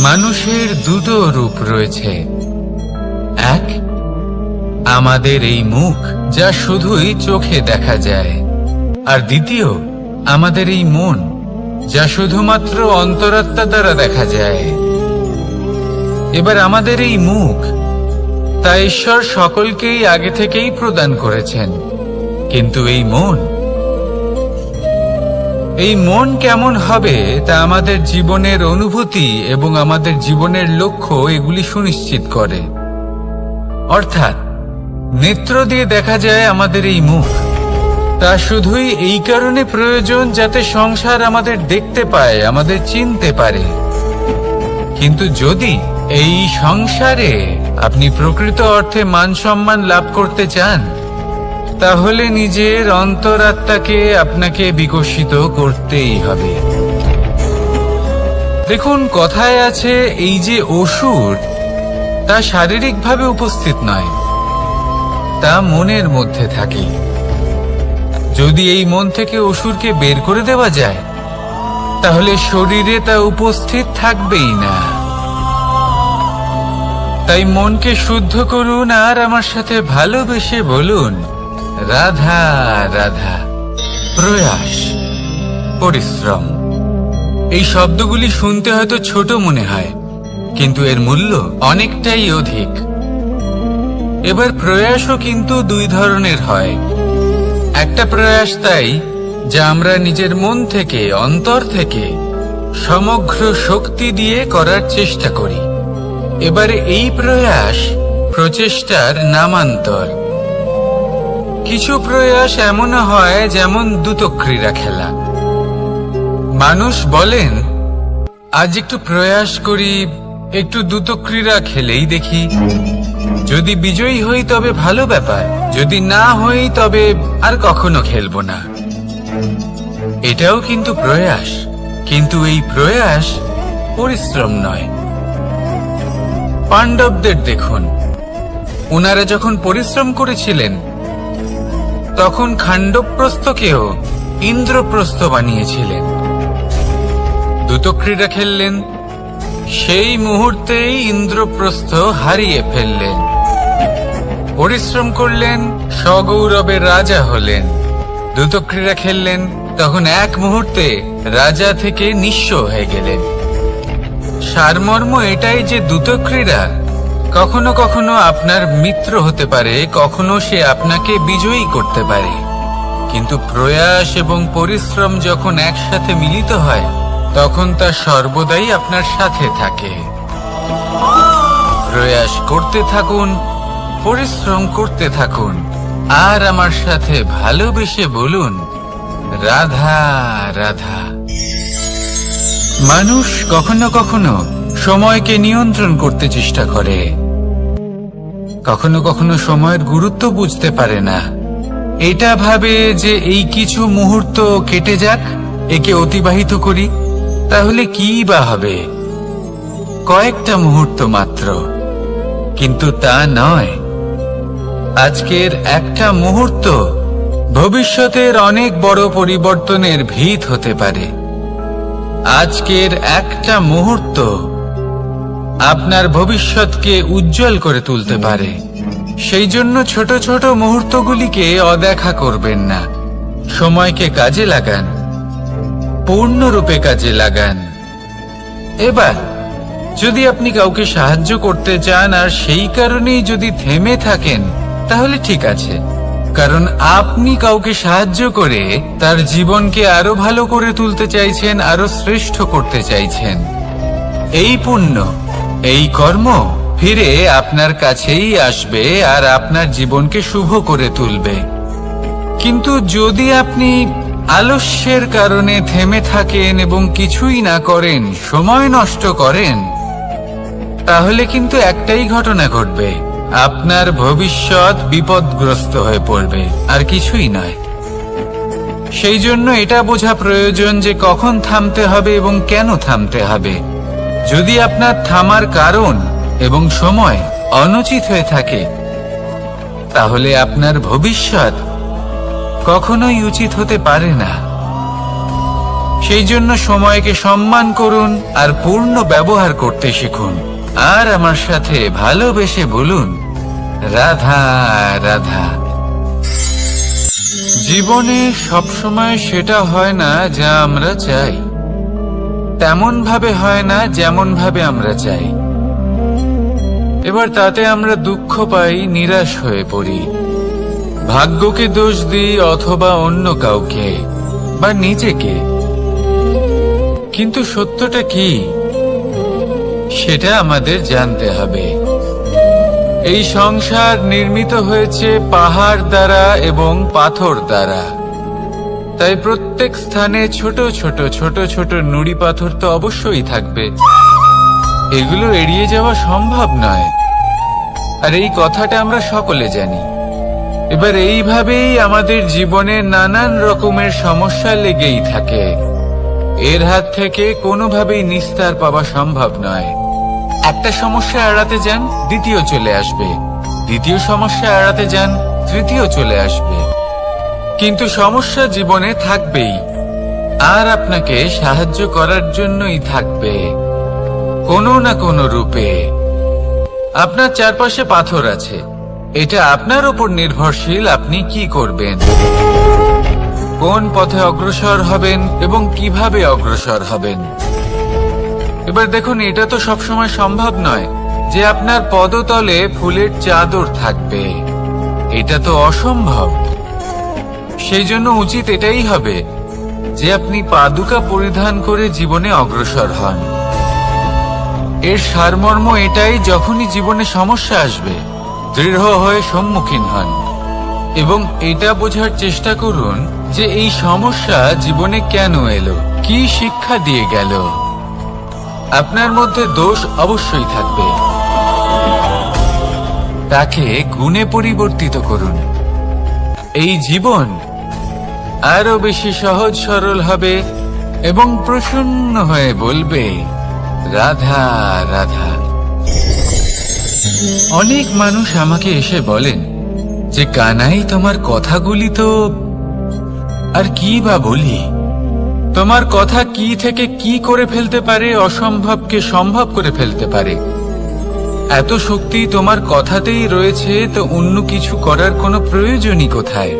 মানুষের দুটো রূপ রয়েছে, এক আমাদের এই মুখ যা শুধুই চোখে দেখা যায়, আর দ্বিতীয় আমাদের এই মন যা শুধুমাত্র অন্তরাত্মা দ্বারা দেখা যায়। এবার আমাদের এই মুখ তা ঈশ্বর সকলকেই আগে থেকেই প্রদান করেছেন, কিন্তু এই মন কেমন হবে তা আমাদের জীবনের অনুভূতি এবং আমাদের জীবনের লক্ষ্য এগুলি সুনিশ্চিত করে। অর্থাৎ নেত্র দিয়ে দেখা যায় আমাদের এই মুখ, তা শুধুই এই কারণে প্রয়োজন যাতে সংসার আমাদের দেখতে পায়, আমাদের চিনতে পারে। কিন্তু যদি এই সংসারে আপনি প্রকৃত অর্থে মান সম্মান লাভ করতে চান, তাহলে নিজের অন্তরাত্মাকে আপনাকে বিকশিত করতেই হবে। দেখুন, কথায় আছে এই যে অসুর, তা শারীরিকভাবে উপস্থিত নয়, তা মনের মধ্যে থাকে। যদি এই মন থেকে অসুরকে বের করে দেওয়া যায়, তাহলে শরীরে তা উপস্থিত থাকবেই না। তাই মনকে শুদ্ধ করুন আর আমার সাথে ভালোবেসে বলুন, রাধা রাধা। প্রয়াস, পরিশ্রম, এই শব্দগুলি শুনতে হয়তো ছোট মনে হয়, কিন্তু এর মূল্য অনেকটাই অধিক। এবার প্রয়াসও কিন্তু দুই ধরনের হয়। একটা প্রয়াস তাই যা আমরা নিজের মন থেকে, অন্তর থেকে সমগ্র শক্তি দিয়ে করার চেষ্টা করি। এবারে এই প্রয়াস প্রচেষ্টার নামান্তর। কিছু প্রয়াস এমন হয় যেমন দ্রুতক্রীড়া খেলা। মানুষ বলেন, আজ একটু প্রয়াস করি, একটু দ্রুতক্রীড়া খেলেই দেখি, যদি বিজয়ী হই তবে ভালো ব্যাপার, যদি না হই তবে আর কখনো খেলবো না। এটাও কিন্তু প্রয়াস, কিন্তু এই প্রয়াস পরিশ্রম নয়। পাণ্ডবদের দেখুন, ওনারা যখন পরিশ্রম করেছিলেন তখন খাণ্ডবপ্রস্থকেও ইন্দ্রপ্রস্থ বানিয়েছিলেন। দ্রুতক্রীড়া খেললেন, সেই মুহূর্তেই ইন্দ্রপ্রস্থ হারিয়ে ফেললেন। পরিশ্রম করলেন, সগৌরবের রাজা হলেন। দ্রুতক্রীড়া খেললেন, তখন এক মুহূর্তে রাজা থেকে নিঃস্ব হয়ে গেলেন। সারমর্ম এটাই যে দ্রুতক্রীড়া কখনো কখনো আপনার মিত্র হতে পারে, কখনো সে আপনাকে বিজয়ী করতে পারে, কিন্তু প্রয়াস এবং পরিশ্রম যখন একসাথে মিলিত হয় তখন তা সর্বদাই আপনার সাথে থাকে। প্রয়াস করতে থাকুন, পরিশ্রম করতে থাকুন, আর আমার সাথে ভালোবেসে বলুন, রাধা রাধা। মানুষ কখনো কখনো সময়কে নিয়ন্ত্রণ করতে চেষ্টা করে, কখনো কখনো সময়ের গুরুত্ব বুঝতে পারে না। এটা ভাবে যে এই কিছু মুহূর্ত কেটে যাক, একে অতিবাহিত করি, তাহলে কি বা হবে, কয়েকটা মুহূর্ত মাত্র। কিন্তু তা নয়। আজকের একটা মুহূর্ত ভবিষ্যতের অনেক বড় পরিবর্তনের ভিত হতে পারে। আজকের একটা মুহূর্ত আপনার ভবিষ্যৎকে উজ্জ্বল করে তুলতে পারে। সেই জন্য ছোট ছোট মুহূর্তগুলিকে অদেখা করবেন না। সময়কে কাজে লাগান, পূর্ণরূপে কাজে লাগান। এবার যদি আপনি কাউকে সাহায্য করতে চান আর সেই কারণেই যদি থেমে থাকেন, তাহলে ঠিক আছে, কারণ আপনি কাউকে সাহায্য করে তার জীবনকে আরো ভালো করে তুলতে চাইছেন, আরো শ্রেষ্ঠ করতে চাইছেন। এই পুণ্য, এই কর্ম ফিরে আপনার কাছেই আসবে আর আপনার জীবনকে শুভ করে তুলবে। কিন্তু যদি আপনি আলস্যের কারণে থেমে থাকেন এবং কিছুই না করেন, সময় নষ্ট করেন, তাহলে কিন্তু একটাই ঘটনা ঘটবে, আপনার ভবিষ্যৎ বিপদগ্রস্ত হয়ে পড়বে, আর কিছুই নয়। সেই জন্য এটা বোঝা প্রয়োজন যে কখন থামতে হবে এবং কেন থামতে হবে। যদি আপনার থামার কারণ এবং সময় অনুচিত হয়ে থাকে, তাহলে আপনার ভবিষ্যৎ কখনোই উচিত হতে পারে না। সেই জন্য সময়কে সম্মান করুন আর পূর্ণ ব্যবহার করতে শিখুন। আর আমার সাথে ভালোবেসে বলুন, রাধা রাধা। জীবনে সবসময় সেটা হয় না যা আমরা চাই, তেমন ভাবে হয় না যেমন ভাবে আমরা চাই। এবার তাতে আমরা দুঃখ পাই, নিরাশ হয়ে পড়ি, ভাগ্যকে দোষ দিই অথবা অন্য কাউকে বা নিজেকে। কিন্তু সত্যটা কি সেটা আমাদের জানতে হবে। এই সংসার নির্মিত হয়েছে পাহাড় দ্বারা এবং পাথর দ্বারা, তাই প্রত্যেক স্থানে ছোট ছোট ছোট ছোট নুড়ি পাথর তো অবশ্যই থাকবে। এগুলো এড়িয়ে যাওয়া সম্ভব নয়, আর এই কথাটা আমরা সকলে জানি। এবার এইভাবেই আমাদের জীবনে নানান রকমের সমস্যা লেগেই থাকে। এর হাত থেকে কোনোভাবেই নিস্তার পাওয়া সম্ভব নয়। একটা সমস্যা এড়াতে যান, দ্বিতীয় চলে আসবে, দ্বিতীয় সমস্যা এড়াতে যান, তৃতীয় চলে আসবে। কিন্তু সমস্যা জীবনে থাকবেই, আর আপনাকে সাহায্য করার জন্যই থাকবে কোনো না কোনো রূপে। আপনার চারপাশে পাথর আছে, এটা আপনার উপর নির্ভরশীল আপনি কি করবেন, কোন পথে অগ্রসর হবেন এবং কিভাবে অগ্রসর হবেন। এবার দেখুন, এটা তো সবসময় সম্ভব নয় যে আপনার পদতলে ফুলের চাদর থাকবে, এটা তো অসম্ভব। সেই জন্য উচিত এটাই হবে যে আপনি পাদুকা পরিধান করে জীবনে অগ্রসর হন। এর সারমর্ম এটাই, যখনই জীবনে সমস্যা আসবে দৃঢ় হয়ে সম্মুখীন হন এবং এটা বোঝার চেষ্টা করুন যে এই সমস্যা জীবনে কেন এলো, কি শিক্ষা দিয়ে গেল। আপনার মধ্যে দোষ অবশ্যই থাকবে, তাকে গুণে পরিবর্তিত করুন। এই জীবন আরো বেশি সহজ সরল হবে এবং প্রসন্ন হয়ে বলবে, রাধা রাধা। অনেক মানুষ আমাকে এসে বলেন যে কানাই, তোমার কথাগুলি তো আর কি বা বলি, তোমার কথা কি থেকে কি করে ফেলতে পারে, অসম্ভবকে সম্ভব করে ফেলতে পারে। এত শক্তি তোমার কথাতেই রয়েছে, তো অন্য কিছু করার কোনো প্রয়োজনই কোথায়?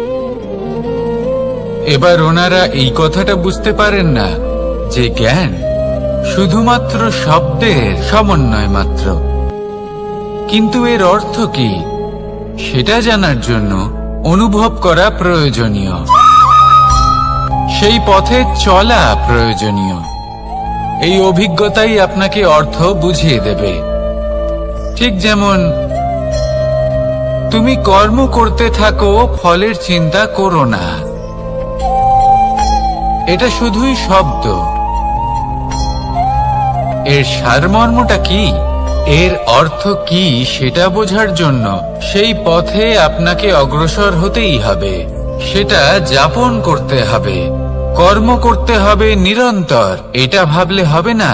এবার ওনারা এই কথাটা বুঝতে পারেন না যে জ্ঞান শুধুমাত্র শব্দের সমন্বয় মাত্র, কিন্তু এর অর্থ কি সেটা জানার জন্য অনুভব করা প্রয়োজনীয়, সেই পথে চলা প্রয়োজনীয়। এই অভিজ্ঞতাই আপনাকে অর্থ বুঝিয়ে দেবে। ঠিক যেমন তুমি কর্ম করতে থাকো, ফলের চিন্তা করো না, এটা শুধুই শব্দ। এর সারমর্মটা কি, এর অর্থ কি সেটা বোঝার জন্য সেই পথে আপনাকে অগ্রসর হতেই হবে, সেটা যাপন করতে হবে, কর্ম করতে হবে নিরন্তর। এটা ভাবলে হবে না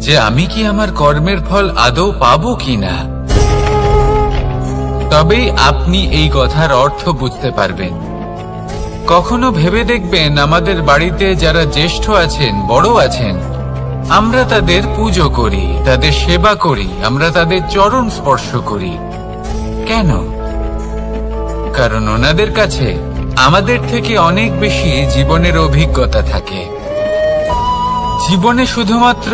যে আমি কি আমার কর্মের ফল আদৌ পাবো কিনা, তবেই আপনি এই কথার অর্থ বুঝতে পারবেন। কখনো ভেবে দেখবেন, আমাদের বাড়িতে যারা জ্যেষ্ঠ আছেন, বড় আছেন, আমরা তাদের পুজো করি, তাদের সেবা করি, আমরা তাদের চরণ স্পর্শ করি। কেন? কারণ ওনাদের কাছে আমাদের থেকে অনেক বেশি জীবনের অভিজ্ঞতা থাকে। জীবনে শুধুমাত্র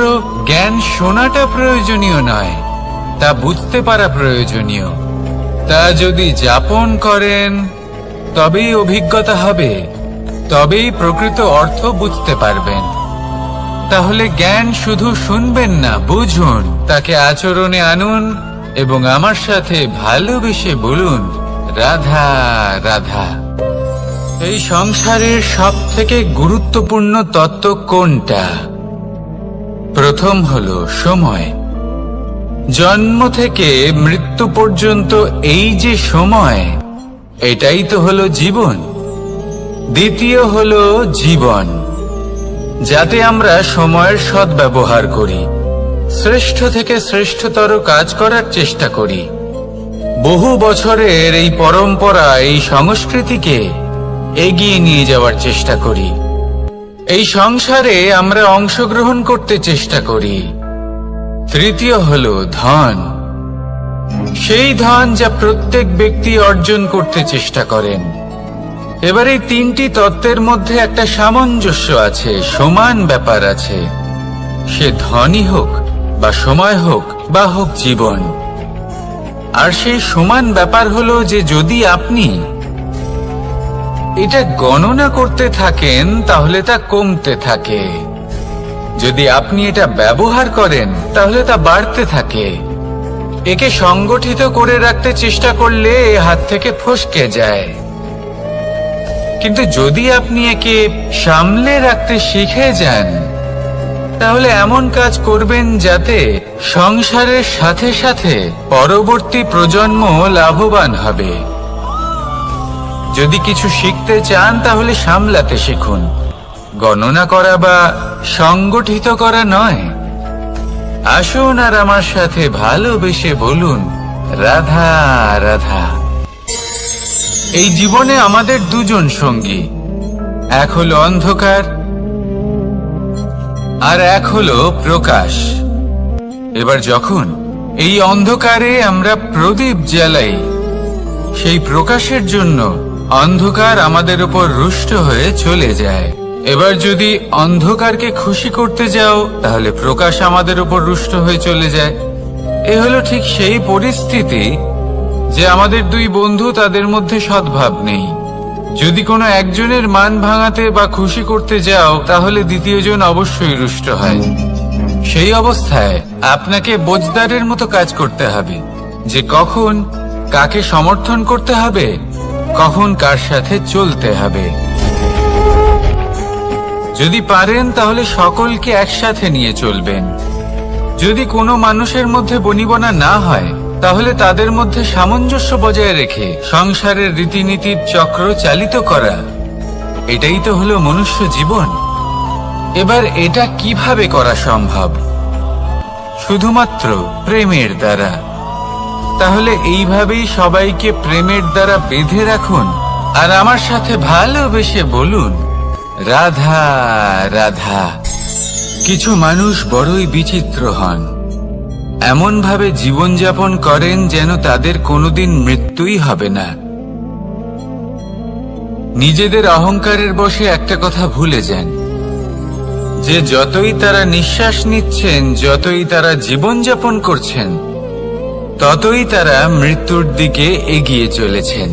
জ্ঞান শোনাটা প্রয়োজনীয় নয়, তা বুঝতে পারা প্রয়োজনীয়। তা যদি যাপন করেন তবেই অভিজ্ঞতা হবে, তবেই প্রকৃত অর্থ বুঝতে পারবেন। তাহলে জ্ঞান শুধু শুনবেন না, বুঝুন, তাকে আচরণে আনুন এবং আমার সাথে ভালোবেসে বলুন, রাধা রাধা। এই সংসারের সব থেকে গুরুত্বপূর্ণ তত্ত্ব কোনটা? প্রথম হলো সময়। জন্ম থেকে মৃত্যু পর্যন্ত এই যে সময়, এটাই তো হলো জীবন। দ্বিতীয় হলো জীবন, যাতে আমরা সময়ের সদ্ব্যবহার করি, শ্রেষ্ঠ থেকে শ্রেষ্ঠতর কাজ করার চেষ্টা করি। বহু বছরের এই পরম্পরা, এই সংস্কৃতিকে এগিয়ে নিয়ে যাওয়ার চেষ্টা করি। এই সংসারে আমরা অংশগ্রহণ করতে চেষ্টা করি। তৃতীয় হলো ধন, সেই ধন যা প্রত্যেক ব্যক্তি অর্জন করতে চেষ্টা করেন। এবার এই তিনটি তত্ত্বের মধ্যে একটা সামঞ্জস্য আছে, সমান ব্যাপার আছে। সে ধনই হোক বা সময় হোক বা হোক জীবন। আর সেই সমান ব্যাপার হলো যে যদি আপনি এটা গণনা করতে থাকেন তাহলে তা কমতে থাকে, যদি আপনি এটা ব্যবহার করেন তাহলে তা বাড়তে থাকে। একে সংগঠিত করে রাখতে চেষ্টা করলে এ হাত থেকে ফসকে যায়, কিন্তু যদি আপনি একে সামলে রাখতে শিখে যান তাহলে এমন কাজ করবেন যাতে সংসারের সাথে সাথে পরবর্তী প্রজন্ম লাভবান হবে। যদি কিছু শিখতে চান তাহলে সামলাতে শিখুন, গণনা করা বা সংগঠিত করা নয়। আসুন আর আমার সাথে ভালোবেসে বলুন, রাধা রাধা। এই জীবনে আমাদের দুজন সঙ্গী, এক হলো অন্ধকার আর এক হলো প্রকাশ। এবার যখন এই অন্ধকারে আমরা প্রদীপ জ্বালাই, সেই প্রকাশের জন্য অন্ধকার আমাদের উপর রুষ্ট হয়ে চলে যায়। এবার যদি অন্ধকারকে খুশি করতে যাও তাহলে প্রকাশ আমাদের উপর রুষ্ট হয়ে চলে যায়। এ হলো ঠিক সেই পরিস্থিতি যে আমাদের দুই বন্ধু, তাদের মধ্যে সদ্ভাব নেই। যদি কোনো একজনের মান ভাঙাতে বা খুশি করতে যাও তাহলে দ্বিতীয়জন অবশ্যই রুষ্ট হয়। সেই অবস্থায় আপনাকে বোঝদারের মতো কাজ করতে হবে যে কখন কাকে সমর্থন করতে হবে, কখন কার সাথে চলতে হবে। যদি পারেন তাহলে সকলকে একসাথে নিয়ে চলবেন। যদি কোনো মানুষের মধ্যে বনিবনা না হয় তাহলে তাদের মধ্যে সামঞ্জস্য বজায় রেখে সংসারের রীতিনীতির চক্র চালিত করা, এটাই তো হলো মনুষ্য জীবন। এবার এটা কিভাবে করা সম্ভব? শুধুমাত্র প্রেমের দ্বারা। তাহলে এইভাবেই সবাইকে প্রেমের দ্বারা বেঁধে রাখুন আর আমার সাথে ভালোবেসে বলুন, রাধা রাধা। কিছু মানুষ বড়ই বিচিত্র হন, এমন ভাবে জীবনযাপন করেন যেন তাদের কোনোদিন মৃত্যুই হবে না। নিজেদের অহংকারের বশে একটা কথা ভুলে যান যে যতই তারা নিঃশ্বাস নিচ্ছেন, যতই তারা জীবনযাপন করছেন, ততই তারা মৃত্যুর দিকে এগিয়ে চলেছেন।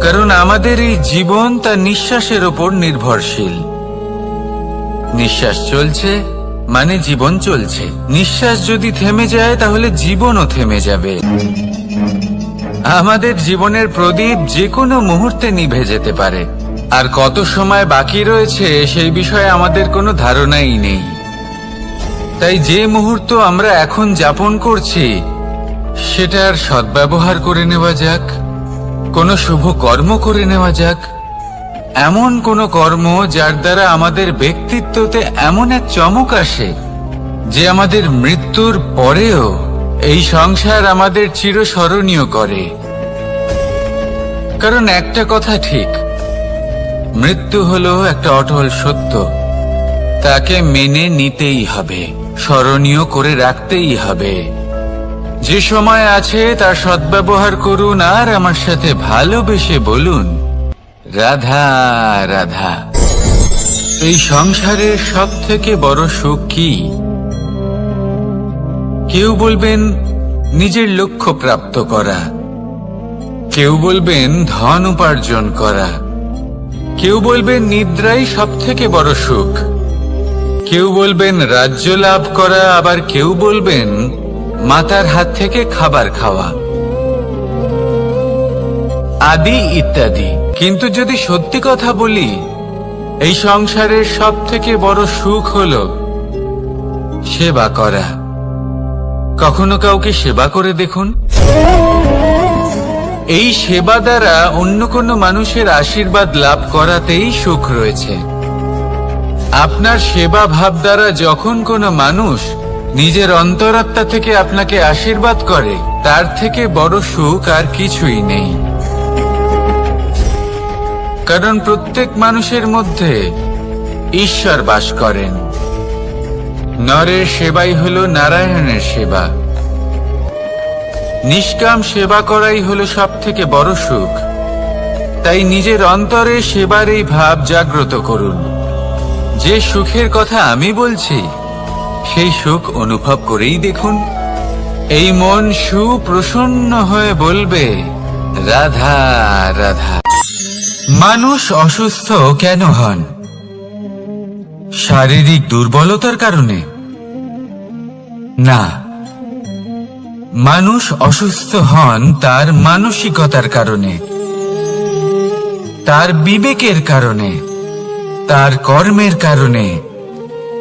কারণ আমাদের এই জীবন তার নিঃশ্বাসের ওপর নির্ভরশীল। নিঃশ্বাস চলছে মানে জীবন চলছে। নিঃশ্বাস যদি থেমে যায় তাহলে জীবনও থেমে যাবে। আমাদের জীবনের প্রদীপ যে কোনো মুহূর্তে নিভে যেতে পারে, আর কত সময় বাকি রয়েছে সেই বিষয়ে আমাদের কোনো ধারণাই নেই। তাই যে মুহূর্ত আমরা এখন যাপন করছি সেটার সদ্ব্যবহার করে নেওয়া যাক, কোনো শুভ কর্ম করে নেওয়া যাক, এমন কোনো কর্ম যার দ্বারা আমাদের ব্যক্তিত্বতে এমন এক চমক আসে যে আমাদের মৃত্যুর পরেও এই সংসার আমাদের চিরস্মরণীয় করে। কারণ একটা কথা ঠিক, মৃত্যু হলো একটা অটল সত্য, তাকে মেনে নিতেই হবে, স্মরণীয় করে রাখতেই হবে। যে সময় আছে তার সদ্ব্যবহার করুন আর আমার সাথে ভালোবেসে বলুন, রাধা রাধা। এই সংসারের সব থেকে বড় সুখ কি? কেউ বলবেন নিজের লক্ষ্য প্রাপ্ত করা, কেউ বলবেন ধন উপার্জন করা, কেউ বলবেন নিদ্রাই সব থেকে বড় সুখ, কেউ বলবেন রাজ্য লাভ করা, আবার কেউ বলবেন মাতার হাত থেকে খাবার খাওয়া, আদি ইত্যাদি। কিন্তু যদি সত্যি কথা বলি, এই সংসারের সব থেকে বড় সুখ হলো সেবা করা। কখনো কাউকে সেবা করে দেখুন, এই সেবা দ্বারা অন্য কোনো মানুষের আশীর্বাদ লাভ করাতেই সুখ রয়েছে। আপনার সেবা ভাব দ্বারা যখন কোনো মানুষ নিজের অন্তরাত্মা থেকে আপনাকে আশীর্বাদ করে, তার থেকে বড় সুখ আর কিছুই নেই। কারণ প্রত্যেক মানুষের মধ্যে ঈশ্বর বাস করেন। নরের সেবাই হলো নারায়ণের সেবা। নিষ্কাম সেবা করাই হলো সব থেকে বড় সুখ। তাই নিজের অন্তরে সেবার এই ভাব জাগ্রত করুন। যে সুখের কথা আমি বলছি, সেই সুখ অনুভব করেই দেখুন। এই মন সুপ্রসন্ন হয়ে বলবে, রাধা রাধা। মানুষ অসুস্থ কেন হন? শারীরিক দুর্বলতার কারণে? না, মানুষ অসুস্থ হন তার মানসিকতার কারণে, তার বিবেকের কারণে, তার কর্মের কারণে,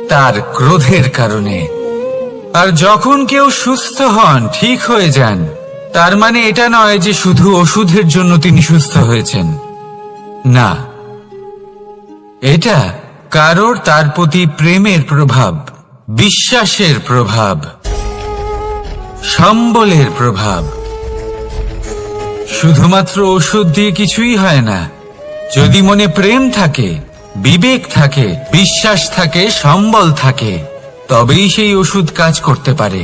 তার ক্রোধের কারণে। আর যখন কেউ সুস্থ হন, ঠিক হয়ে যান, তার মানে এটা নয় যে শুধু ওষুধের জন্য তিনি সুস্থ হয়েছেন। না, এটা কারোর তার প্রতি প্রেমের প্রভাব, বিশ্বাসের প্রভাব, সম্বলের প্রভাব। শুধুমাত্র ওষুধ দিয়ে কিছুই হয় না। যদি মনে প্রেম থাকে, বিবেক থাকে, বিশ্বাস থাকে, সম্বল থাকে, তবেই সেই ওষুধ কাজ করতে পারে।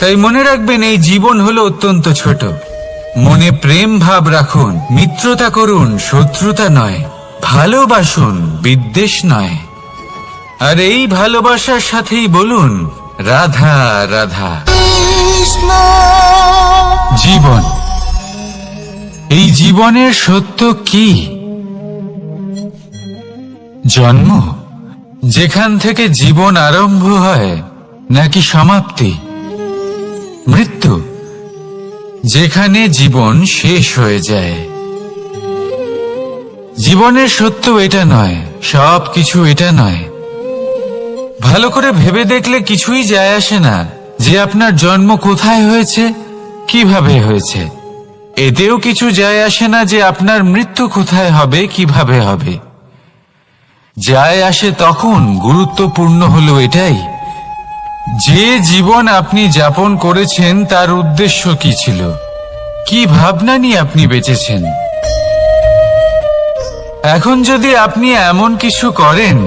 তাই মনে রাখবেন, এই জীবন হলো অত্যন্ত ছোট। মনে প্রেম ভাব রাখুন, মিত্রতা করুন, শত্রুতা নয়। ভালোবাসুন, বিদ্বেষ নয়। আর এই ভালোবাসার সাথেই বলুন, রাধা রাধা। জীবন, এই জীবনের সত্য কি? জন্ম, যেখান থেকে জীবন আরম্ভ হয়, নাকি সমাপ্তি? মৃত্যু, যেখানে জীবন শেষ হয়ে যায়। জীবনের সত্য এটা নয়, সব কিছু এটা নয়। ভালো করে ভেবে দেখলে কিছুই যায় আসে না যে আপনার জন্ম কোথায় হয়েছে, কিভাবে হয়েছে। এতেও কিছু যায় আসে না যে আপনার মৃত্যু কোথায় হবে, কিভাবে হবে। যায় আসে তখন, গুরুত্বপূর্ণ হলো এটাই, যে জীবন আপনি যাপন করেছেন তার উদ্দেশ্য কি ছিল, কি ভাবনা নিয়ে আপনি বেঁচেছেন। এখন যদি আপনি এমন কিছু করেন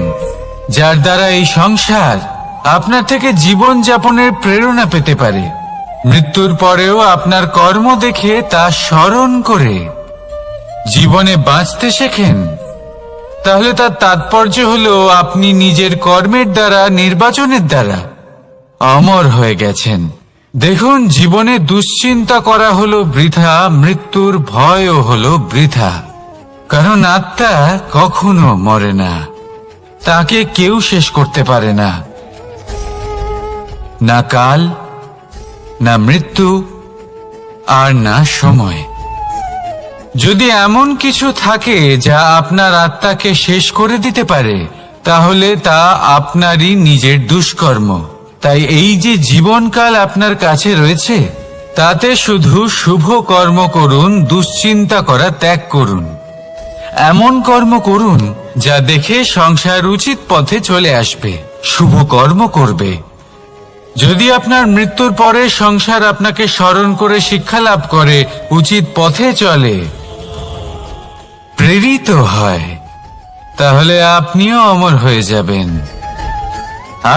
যার দ্বারা এই সংসার আপনার থেকে জীবন যাপনের প্রেরণা পেতে পারে, মৃত্যুর পরেও আপনার কর্ম দেখে তা স্মরণ করে জীবনে বাঁচতে শেখেন, তাহলে তার তাৎপর্য হলো আপনি নিজের কর্মের দ্বারা, নির্বাচনের দ্বারা অমর হয়ে গেছেন। দেখুন, জীবনে দুশ্চিন্তা করা হলো বৃথা, মৃত্যুর ভয়ও হলো বৃথা। কারণ আত্মা কখনো মরে না, তাকে কেউ শেষ করতে পারে না। না কাল, না মৃত্যু, আর না সময়। যদি এমন কিছু থাকে যা আপনার আত্মাকে শেষ করে দিতে পারে, তাহলে তা আপনারই নিজের দুষ্কর্ম। তাই এই যে জীবনকাল আপনার কাছে রয়েছে, তাতে শুধু শুভ কর্ম করুন, দুশ্চিন্তা করা ত্যাগ করুন। এমন কর্ম করুন যা দেখে সংসার উচিত পথে চলে আসবে, শুভ কর্ম করবে। যদি আপনার মৃত্যুর পরে সংসার আপনাকে স্মরণ করে শিক্ষা লাভ করে, উচিত পথে চলে, প্রেরিত হয়, তাহলে আপনিও অমর হয়ে যাবেন।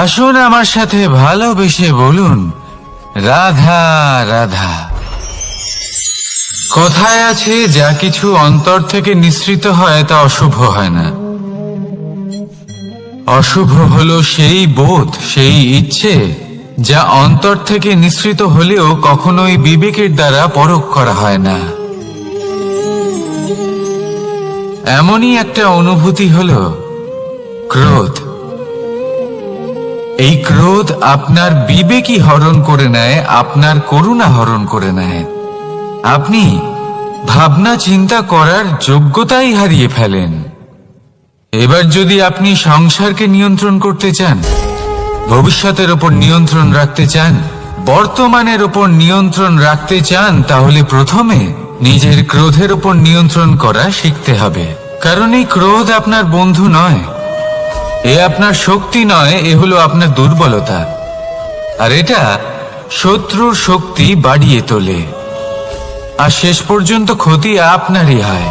আসুন আমার সাথে ভালোবেসে বলুন, রাধা রাধা। কথায় আছে, যা কিছু অন্তর থেকে নিঃসৃত হয় তা অশুভ হয় না। অশুভ হলো সেই বোধ, সেই ইচ্ছে যা অন্তর থেকে নিঃসৃত হলেও কখনোই বিবেকের দ্বারা পরখ করা হয় না। এমনই একটা অনুভূতি হলো ক্রোধ। এই ক্রোধ আপনার বিবেকই হরণ করে নেয়, আপনার করুণা হরণ করে নেয়। আপনি ভাবনা চিন্তা করার যোগ্যতাই হারিয়ে ফেলেন। এবার যদি আপনি সংসারকে নিয়ন্ত্রণ করতে চান, ভবিষ্যতের ওপর নিয়ন্ত্রণ রাখতে চান, বর্তমানের ওপর নিয়ন্ত্রণ রাখতে চান, তাহলে প্রথমে নিজের ক্রোধের উপর নিয়ন্ত্রণ করা শিখতে হবে, কারণ এই ক্রোধ আপনার বন্ধু নয়, এ আপনার শক্তি নয়, এ হলো আপনার দুর্বলতা, আর এটা শত্রুর শক্তি বাড়িয়ে তোলে, আর শেষ পর্যন্ত ক্ষতি আপনারই হয়।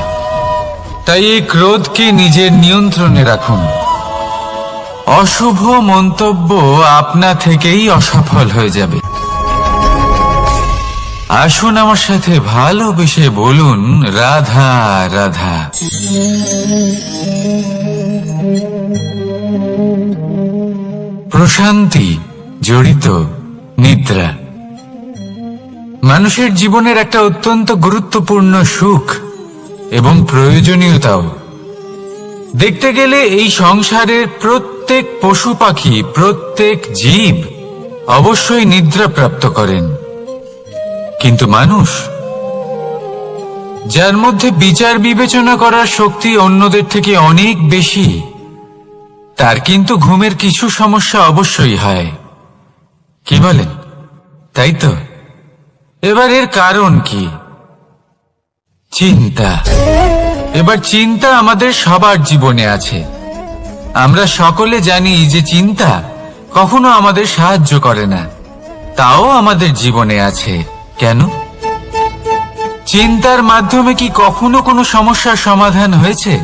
তাই এই ক্রোধকে নিজের নিয়ন্ত্রণে রাখুন। অশুভ মন্তব্য আপনা থেকেই অসফল হয়ে যাবে। আসুন আমার সাথে ভালোবেসে বলুন, রাধা রাধা। প্রশান্তি জড়িত নিদ্রা মানুষের জীবনের একটা অত্যন্ত গুরুত্বপূর্ণ সুখ এবং প্রয়োজনীয়তাও। দেখতে গেলে এই সংসারের প্রত্যেক পশু পাখি, প্রত্যেক জীব অবশ্যই নিদ্রা প্রাপ্ত করেন, কিন্তু মানুষ, যার মধ্যে বিচার বিবেচনা করার শক্তি অন্যদের থেকে অনেক বেশি, তার কিন্তু ঘুমের কিছু সমস্যা অবশ্যই হয়। কি বলেন? তাই তো। এবার এর কারণ কি? চিন্তা। এবার চিন্তা আমাদের সবার জীবনে আছে। আমরা সকলে জানি যে চিন্তা কখনো আমাদের সাহায্য করে না, তাও আমাদের জীবনে আছে। কেন? চিন্তার মাধ্যমে কি কখনো কোনো সমস্যার সমাধান হয়েছে?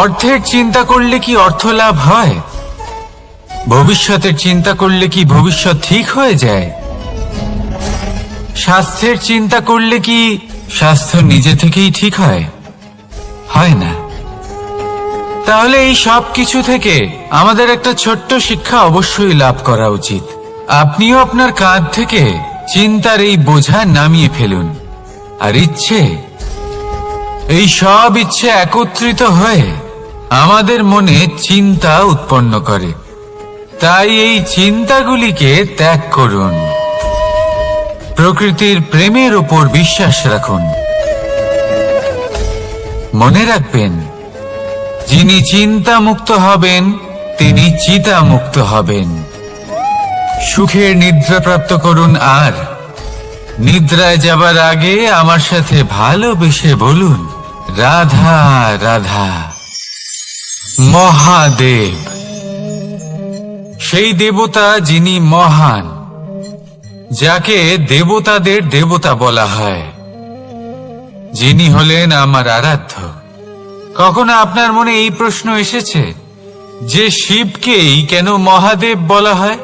অর্থের চিন্তা করলে কি অর্থ লাভ হয়? ভবিষ্যতের চিন্তা করলে কি ভবিষ্যৎ ঠিক হয়ে যায়? স্বাস্থ্যের চিন্তা করলে কি স্বাস্থ্য নিজে থেকেই ঠিক হয়? হয় না। তাহলে এই সব কিছু থেকে আমাদের একটা ছোট্ট শিক্ষা অবশ্যই লাভ করা উচিত। আপনিও আপনার কাঁধ থেকে চিন্তার এই বোঝা নামিয়ে ফেলুন, আর এই সব ইচ্ছে একত্রিত হয়ে আমাদের মনে চিন্তা উৎপন্ন করে। তাই এই চিন্তাগুলিকে ত্যাগ করুন। প্রকৃতির প্রেমের উপর বিশ্বাস রাখুন। মনে রাখবেন, যিনি চিন্তা মুক্ত হবেন তিনি চিতা মুক্ত হবেন। সুখের নিদ্রা প্রাপ্ত করুন, আর নিদ্রায় যাবার আগে আমার সাথে ভালোবেসে বলুন, রাধা রাধা। মহাদেব, সেই দেবতা যিনি মহান, যাকে দেবতাদের দেবতা বলা হয়, যিনি হলেন আমার আরাধ্য। কখনো আপনার মনে এই প্রশ্ন এসেছে যে শিবকেই কেন মহাদেব বলা হয়,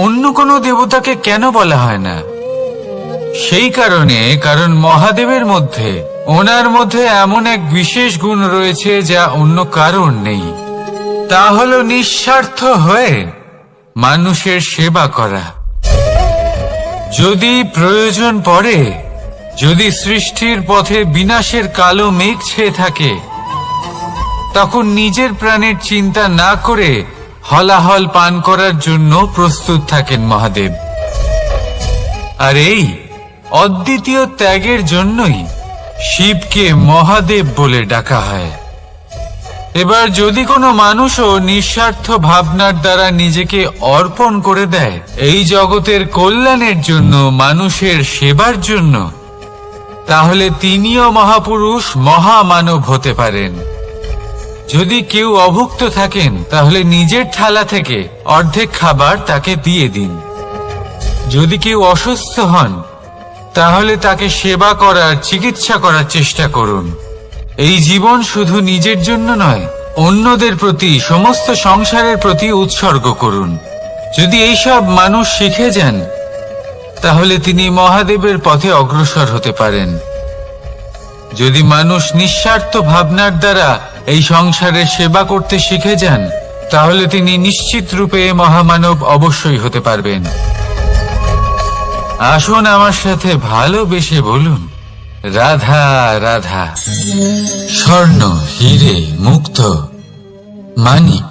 অন্য কোনো দেবতাকে কেন বলা হয় না? সেই কারণ মহাদেবের মধ্যে, ওনার মধ্যে এমন এক বিশেষ গুণ রয়েছে যা অন্য কারণ নেই। তা হলো নিঃস্বার্থ হয়ে মানুষের সেবা করা। যদি প্রয়োজন পড়ে, যদি সৃষ্টির পথে বিনাশের কালো মেঘ ছেয়ে থাকে, তখন নিজের প্রাণের চিন্তা না করে হলাহল পান করার জন্য প্রস্তুত থাকেন মহাদেব। আর এই অদ্বিতীয় ত্যাগের জন্যই শিবকে মহাদেব বলে ডাকা হয়। এবার যদি কোনো মানুষও নিঃস্বার্থ ভাবনার দ্বারা নিজেকে অর্পণ করে দেয় এই জগতের কল্যাণের জন্য, মানুষের সেবার জন্য, তাহলে তিনিও মহাপুরুষ, মহামানব হতে পারেন। যদি কেউ অভুক্ত থাকেন, তাহলে নিজের থালা থেকে অর্ধেক খাবার তাকে দিয়ে দিন। যদি কেউ অসুস্থ হন, তাহলে তাকে সেবা করার, চিকিৎসা করার চেষ্টা করুন। এই জীবন শুধু নিজের জন্য নয়, অন্যদের প্রতি, সমস্ত সংসারের প্রতি উৎসর্গ করুন। যদি এইসব মানুষ শিখে যান, তাহলে তিনি মহাদেবের পথে অগ্রসর হতে পারেন। যদি মানুষ নিঃস্বার্থ ভাবনার দ্বারা এই সংসারের সেবা করতে শিখে যান, তাহলে তিনি নিশ্চিত রূপে মহামানব অবশ্যই হতে পারবেন। আসুন আমার সাথে ভালোবেসে বলুন, রাধা রাধা। স্বর্ণ, হিরে, মুক্ত, মানিক,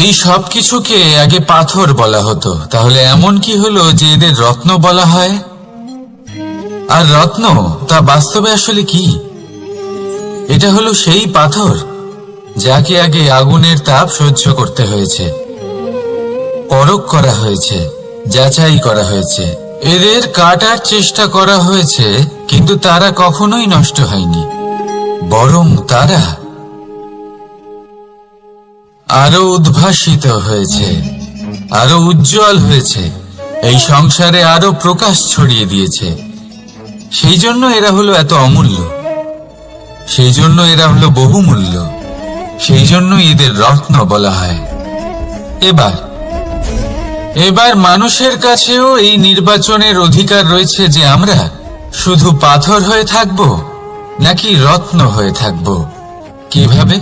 এই সব কিছুকে আগে পাথর বলা হতো। তাহলে এমন কি হলো যে এদের রত্ন বলা হয়? আর রত্ন তা বাস্তবে আসলে কি? এটা হলো সেই পাথর যাকে আগে আগুনের তাপ সহ্য করতে হয়েছে, পরখ করা হয়েছে, যাচাই করা হয়েছে, এদের কাটার চেষ্টা করা হয়েছে, কিন্তু তারা কখনোই নষ্ট হয়নি, বরং তারা আরো উদ্ভাসিত হয়েছে, আরো উজ্জ্বল হয়েছে, এই সংসারে আরো প্রকাশ ছড়িয়ে দিয়েছে। সেই জন্য এরা হলো এত অমূল্য, সেই জন্য এরা হলো বহুমূল্য, সেই জন্য এদের রত্ন বলা হয়। এবার মানুষের কাছেও এই নির্বাচনের অধিকার রয়েছে যে আমরা শুধু পাথর হয়ে থাকব নাকি রত্ন হয়ে থাকব। কিভাবে?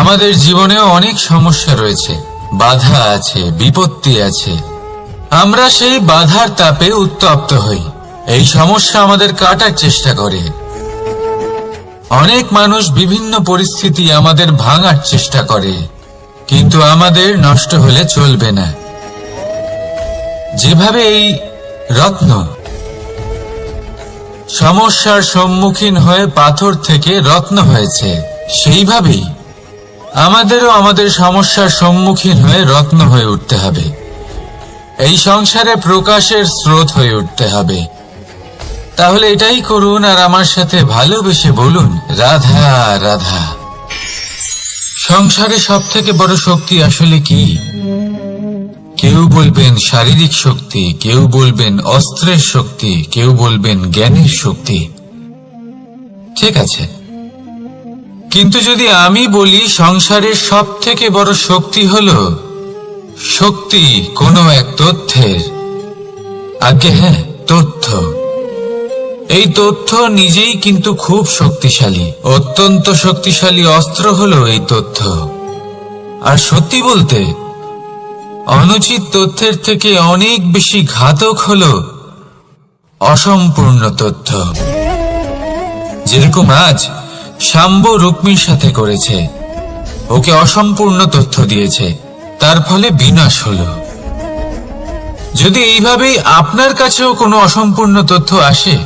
আমাদের জীবনেও অনেক সমস্যা রয়েছে, বাধা আছে, বিপত্তি আছে। আমরা সেই বাধার তাপে উত্তপ্ত হই, এই সমস্যা আমাদের কাটার চেষ্টা করে। অনেক মানুষ বিভিন্ন পরিস্থিতি আমাদের ভাঙার চেষ্টা করে, কিন্তু আমাদের নষ্ট হলে চলবে না। যেভাবে এই রত্ন সমস্যার সম্মুখীন হয়ে পাথর থেকে রত্ন হয়েছে, সেইভাবেই আমাদেরও আমাদের সমস্যার সম্মুখীন হয়ে রত্ন হয়ে উঠতে হবে। এই সংসারে প্রকাশের স্রোত হয়ে উঠতে হবে। তাহলে এটাই করুন আর আমার সাথে ভালোবেসে বলুন, রাধা রাধা। সংসারে সব থেকে বড় শক্তি আসলে কি? কেউ বলবেন শারীরিক শক্তি, কেউ বলবেন অস্ত্রের শক্তি, কেউ বলবেন জ্ঞানের শক্তি। ঠিক আছে, কিন্তু যদি আমি বলি সংসারের সব থেকে বড় শক্তি হলো শক্তি কোনো এক তথ্যের, আগে হ্যাঁ, তথ্য। এই তথ্য নিজেই কিন্তু খুব শক্তিশালী, অত্যন্ত শক্তিশালী অস্ত্র হলো এই তথ্য। আর সত্যি বলতে অনুচিত তথ্যের থেকে অনেক বেশি ঘাতক হলো অসম্পূর্ণ তথ্য। যেরকম আজ শাম্ব রুক্মির সাথে করেছে, ওকে অসম্পূর্ণ তথ্য দিয়েছে, তার ফলে বিনাশ হলো। যদি এইভাবেই আপনার কাছেও কোনো অসম্পূর্ণ তথ্য আসে,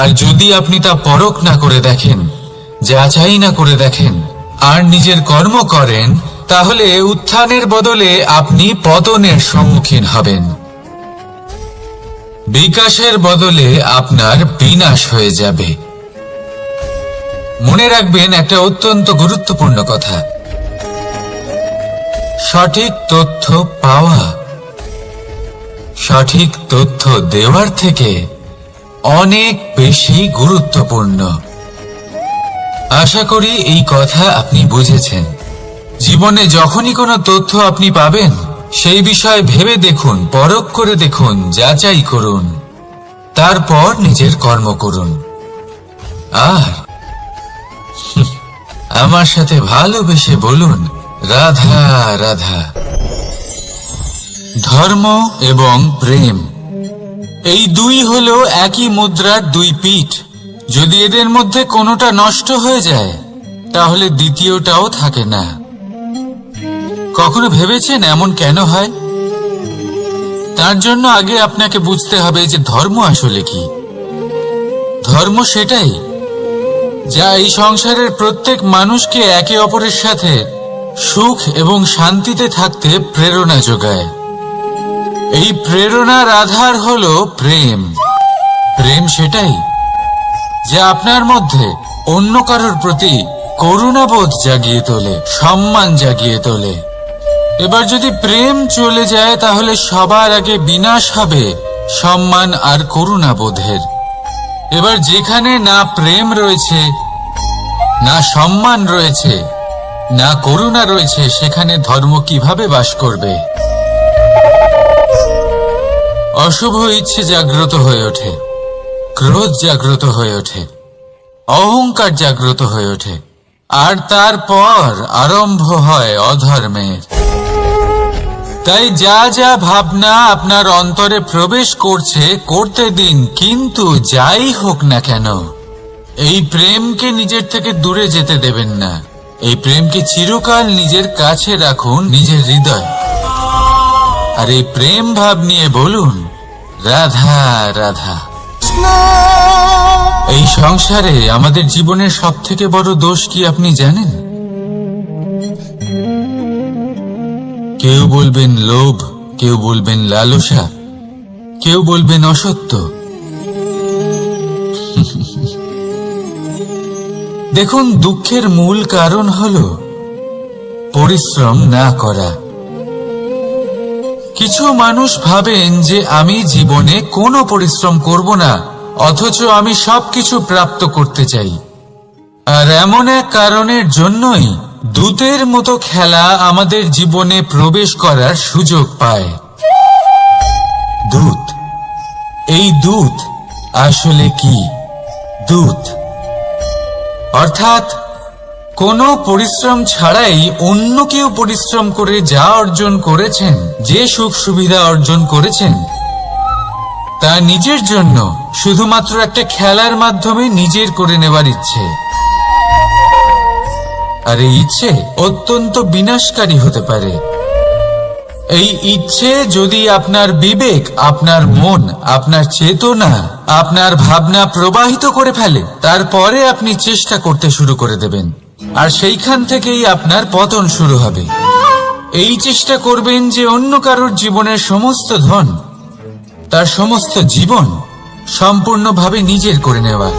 আর যদি আপনি তা পরখ না করে দেখেন, যাচাই না করে দেখেন, আর নিজের কর্ম করেন, তাহলে উত্থানের বদলে আপনি পতনের সম্মুখীন হবেন। বিকাশের বদলে আপনার বিনাশ হয়ে যাবে। মনে রাখবেন একটা অত্যন্ত গুরুত্বপূর্ণ কথা, সঠিক তথ্য পাওয়া সঠিক তথ্য দেওয়ার থেকে অনেক বেশি গুরুত্বপূর্ণ। আশা করি এই কথা আপনি বুঝেছেন। জীবনে যখনই কোনো তথ্য আপনি পাবেন, সেই বিষয়ে ভেবে দেখুন, পরখ করে দেখুন, যাচাই করুন, তারপর নিজের কর্ম করুন। আর আমার সাথে ভালোবেসে বলুন, রাধা রাধা। ধর্ম এবং প্রেম, এই দুই হলো একই মুদ্রার দুই পিঠ। যদি এদের মধ্যে কোনোটা নষ্ট হয়ে যায়, তাহলে দ্বিতীয়টাও থাকে না। কখনো ভেবেছেন এমন কেন হয়? তার জন্য আগে আপনাকে বুঝতে হবে যে ধর্ম আসলে কি। ধর্ম সেটাই যা এই সংসারের প্রত্যেক মানুষকে একে অপরের সাথে সুখ এবং শান্তিতে থাকতে প্রেরণা যোগায়। এই প্রেরণার আধার হলো প্রেম। প্রেম সেটাই যা আপনার মধ্যে অন্য কারোর প্রতি করুণাবোধ জাগিয়ে তোলে, সম্মান জাগিয়ে তোলে। এবার যদি প্রেম চলে যায়, তাহলে সবার আগে বিনাশ হবে সম্মান আর করুণাবোধের। এবার যেখানে না প্রেম রয়েছে, না সম্মান রয়েছে, না করুণা রয়েছে, সেখানে ধর্ম কিভাবে বাস করবে? অশুভ ইচ্ছে জাগ্রত হয়ে ওঠে, ক্রোধ জাগ্রত হয়ে ওঠে, অহংকার জাগ্রত হয়ে ওঠে, আর তারপর আরম্ভ হয় অধর্মের। তাই যা যা ভাবনা আপনার অন্তরে প্রবেশ করছে, করতে দিন, কিন্তু যাই হোক না কেন, এই প্রেমকে নিজের থেকে দূরে যেতে দেবেন না। এই প্রেমকে চিরকাল নিজের কাছে রাখুন, নিজের হৃদয়। আর এই প্রেম ভাব নিয়ে বলুন, রাধা রাধা। এই সংসারে আমাদের জীবনের সব থেকে বড় দোষ কি আপনি জানেন? কেউ বলবেন লোভ, কেউ বলবেন লালসা, কেউ বলবেন অসত্য। দেখুন, দুঃখের মূল কারণ হল পরিশ্রম না করা। কিছু মানুষ ভাবেন যে আমি জীবনে কোনো পরিশ্রম করব না, অথচ আমি সবকিছু প্রাপ্ত করতে চাই। আর এমন এক কারণের জন্যই দূতের মতো খেলা আমাদের জীবনে প্রবেশ করার সুযোগ পায়। দূত, এই দূত আসলে কি? দূত অর্থাৎ কোনো পরিশ্রম ছাড়াই অন্য কেউ পরিশ্রম করে যা অর্জন করেছেন, যে সুখ সুবিধা অর্জন করেছেন, তা নিজের জন্য শুধুমাত্র একটা খেলার মাধ্যমে নিজের করে নেবার ইচ্ছে। আর এই ইচ্ছে অত্যন্ত বিনাশকারী হতে পারে। এই ইচ্ছে যদি আপনার বিবেক, আপনার মন, আপনার চেতনা, আপনার ভাবনা প্রবাহিত করে ফেলে, তারপরে আপনি চেষ্টা করতে শুরু করে দেবেন, আর সেইখান থেকেই আপনার পতন শুরু হবে। এই চেষ্টা করবেন যে অন্য কারোর জীবনের সমস্ত ধন, তার সমস্ত জীবন সম্পূর্ণভাবে নিজের করে নেওয়া।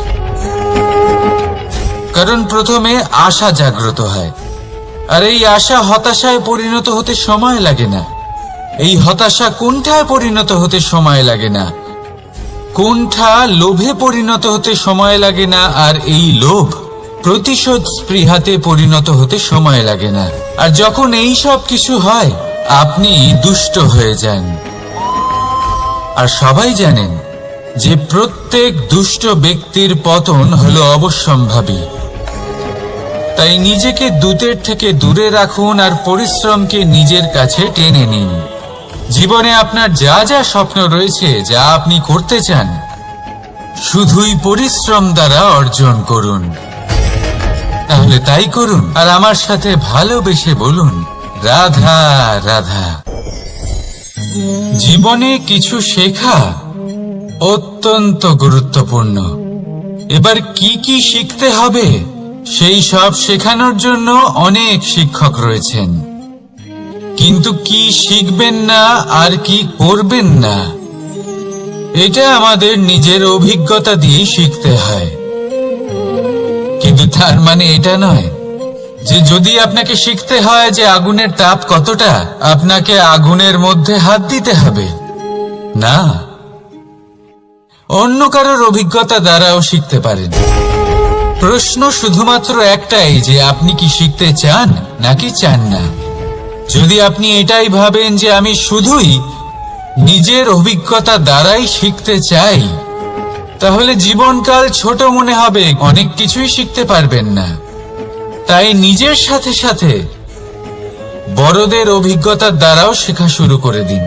কারণ প্রথমে আশা জাগ্রত হয়, আর এই আশা হতাশায় পরিণত হতে সময় লাগে না। এই হতাশা কুণ্ঠায় পরিণত হতে সময় লাগে না, কুণ্ঠা লোভে পরিণত হতে সময় লাগে না, আর এই লোভ প্রতিশোধ স্পৃহাতে পরিণত হতে সময় লাগে না। আর যখন এই সব কিছু হয়, আপনি দুষ্ট হয়ে যান। আর সবাই জানেন যে প্রত্যেক দুষ্ট ব্যক্তির পতন হলো অবশ্যম্ভাবী। তাই নিজেকে দূতের থেকে দূরে রাখুন আর পরিশ্রমকে নিজের কাছে টেনে নিন। জীবনে আপনার যা যা স্বপ্ন রয়েছে, যা আপনি করতে চান, শুধুই পরিশ্রম দ্বারা অর্জন করুন। তাহলে তাই করুন, আর আমার সাথে ভালোবেসে বলুন, রাধা রাধা। জীবনে কিছু শেখা অত্যন্ত গুরুত্বপূর্ণ। এবার কি কি শিখতে হবে, সেই সব শেখানোর জন্য অনেক শিক্ষক রয়েছেন। কিন্তু কি শিখবেন না আর কি করবেন না, এটা আমাদের নিজের অভিজ্ঞতা দিয়ে শিখতে হয়। কিন্তু তার মানে এটা নয় যে যদি আপনাকে শিখতে হয় যে আগুনের তাপ কতটা, আপনাকে আগুনের মধ্যে হাত দিতে হবে না। অন্য কারোর অভিজ্ঞতা দ্বারাও শিখতে পারেন। প্রশ্ন শুধুমাত্র একটাই যে আপনি কি শিখতে চান নাকি চান না। যদি আপনি এটাই ভাবেন যে আমি শুধুই নিজের অভিজ্ঞতা দ্বারাই শিখতে চাই, তাহলে জীবনকাল ছোট মনে হবে, অনেক কিছুই শিখতে পারবেন না। তাই নিজের সাথে সাথে বড়দের অভিজ্ঞতার দ্বারাও শেখা শুরু করে দিন।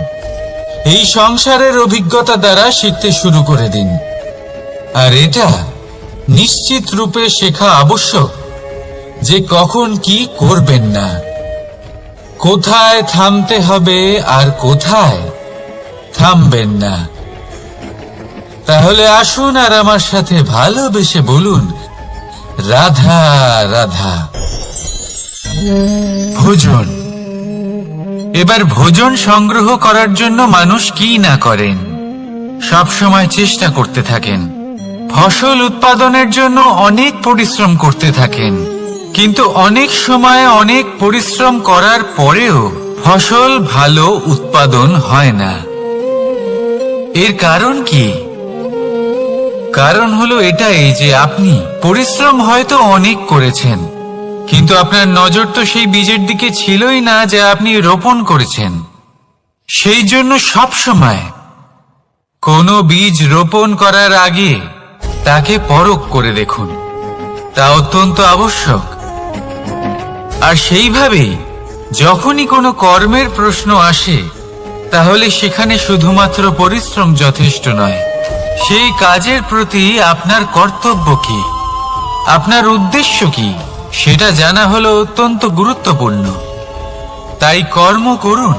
এই সংসারের অভিজ্ঞতা দ্বারা শিখতে শুরু করে দিন। আর এটা নিশ্চিত রূপে শেখা আবশ্যক যে কখন কি করবেন না, কোথায় থামতে হবে আর কোথায় থামবেন না। তাহলে আসুন আর আমার সাথে ভালোবেসে বলুন, রাধা রাধা। ভোজন। এবার ভোজন সংগ্রহ করার জন্য মানুষ কি না করেন, সব সময় চেষ্টা করতে থাকেন। ফসল উৎপাদনের জন্য অনেক পরিশ্রম করতে থাকেন, কিন্তু অনেক সময় অনেক পরিশ্রম করার পরেও ফসল ভালো উৎপাদন হয় না। এর কারণ কি? কারণ হলো এটাই যে আপনি পরিশ্রম হয়তো অনেক করেছেন, কিন্তু আপনার নজর তো সেই বীজের দিকে ছিলই না যা আপনি রোপণ করেছেন। সেই জন্য সব সময় কোনো বীজ রোপণ করার আগে তাকে পরখ করে দেখুন, তা অত্যন্ত আবশ্যক। আর সেইভাবেই যখনই কোনো কর্মের প্রশ্ন আসে, তাহলে সেখানে শুধুমাত্র পরিশ্রম যথেষ্ট নয়। সেই কাজের প্রতি আপনার কর্তব্য কি, আপনার উদ্দেশ্য কি, সেটা জানা হলো অত্যন্ত গুরুত্বপূর্ণ। তাই কর্ম করুন,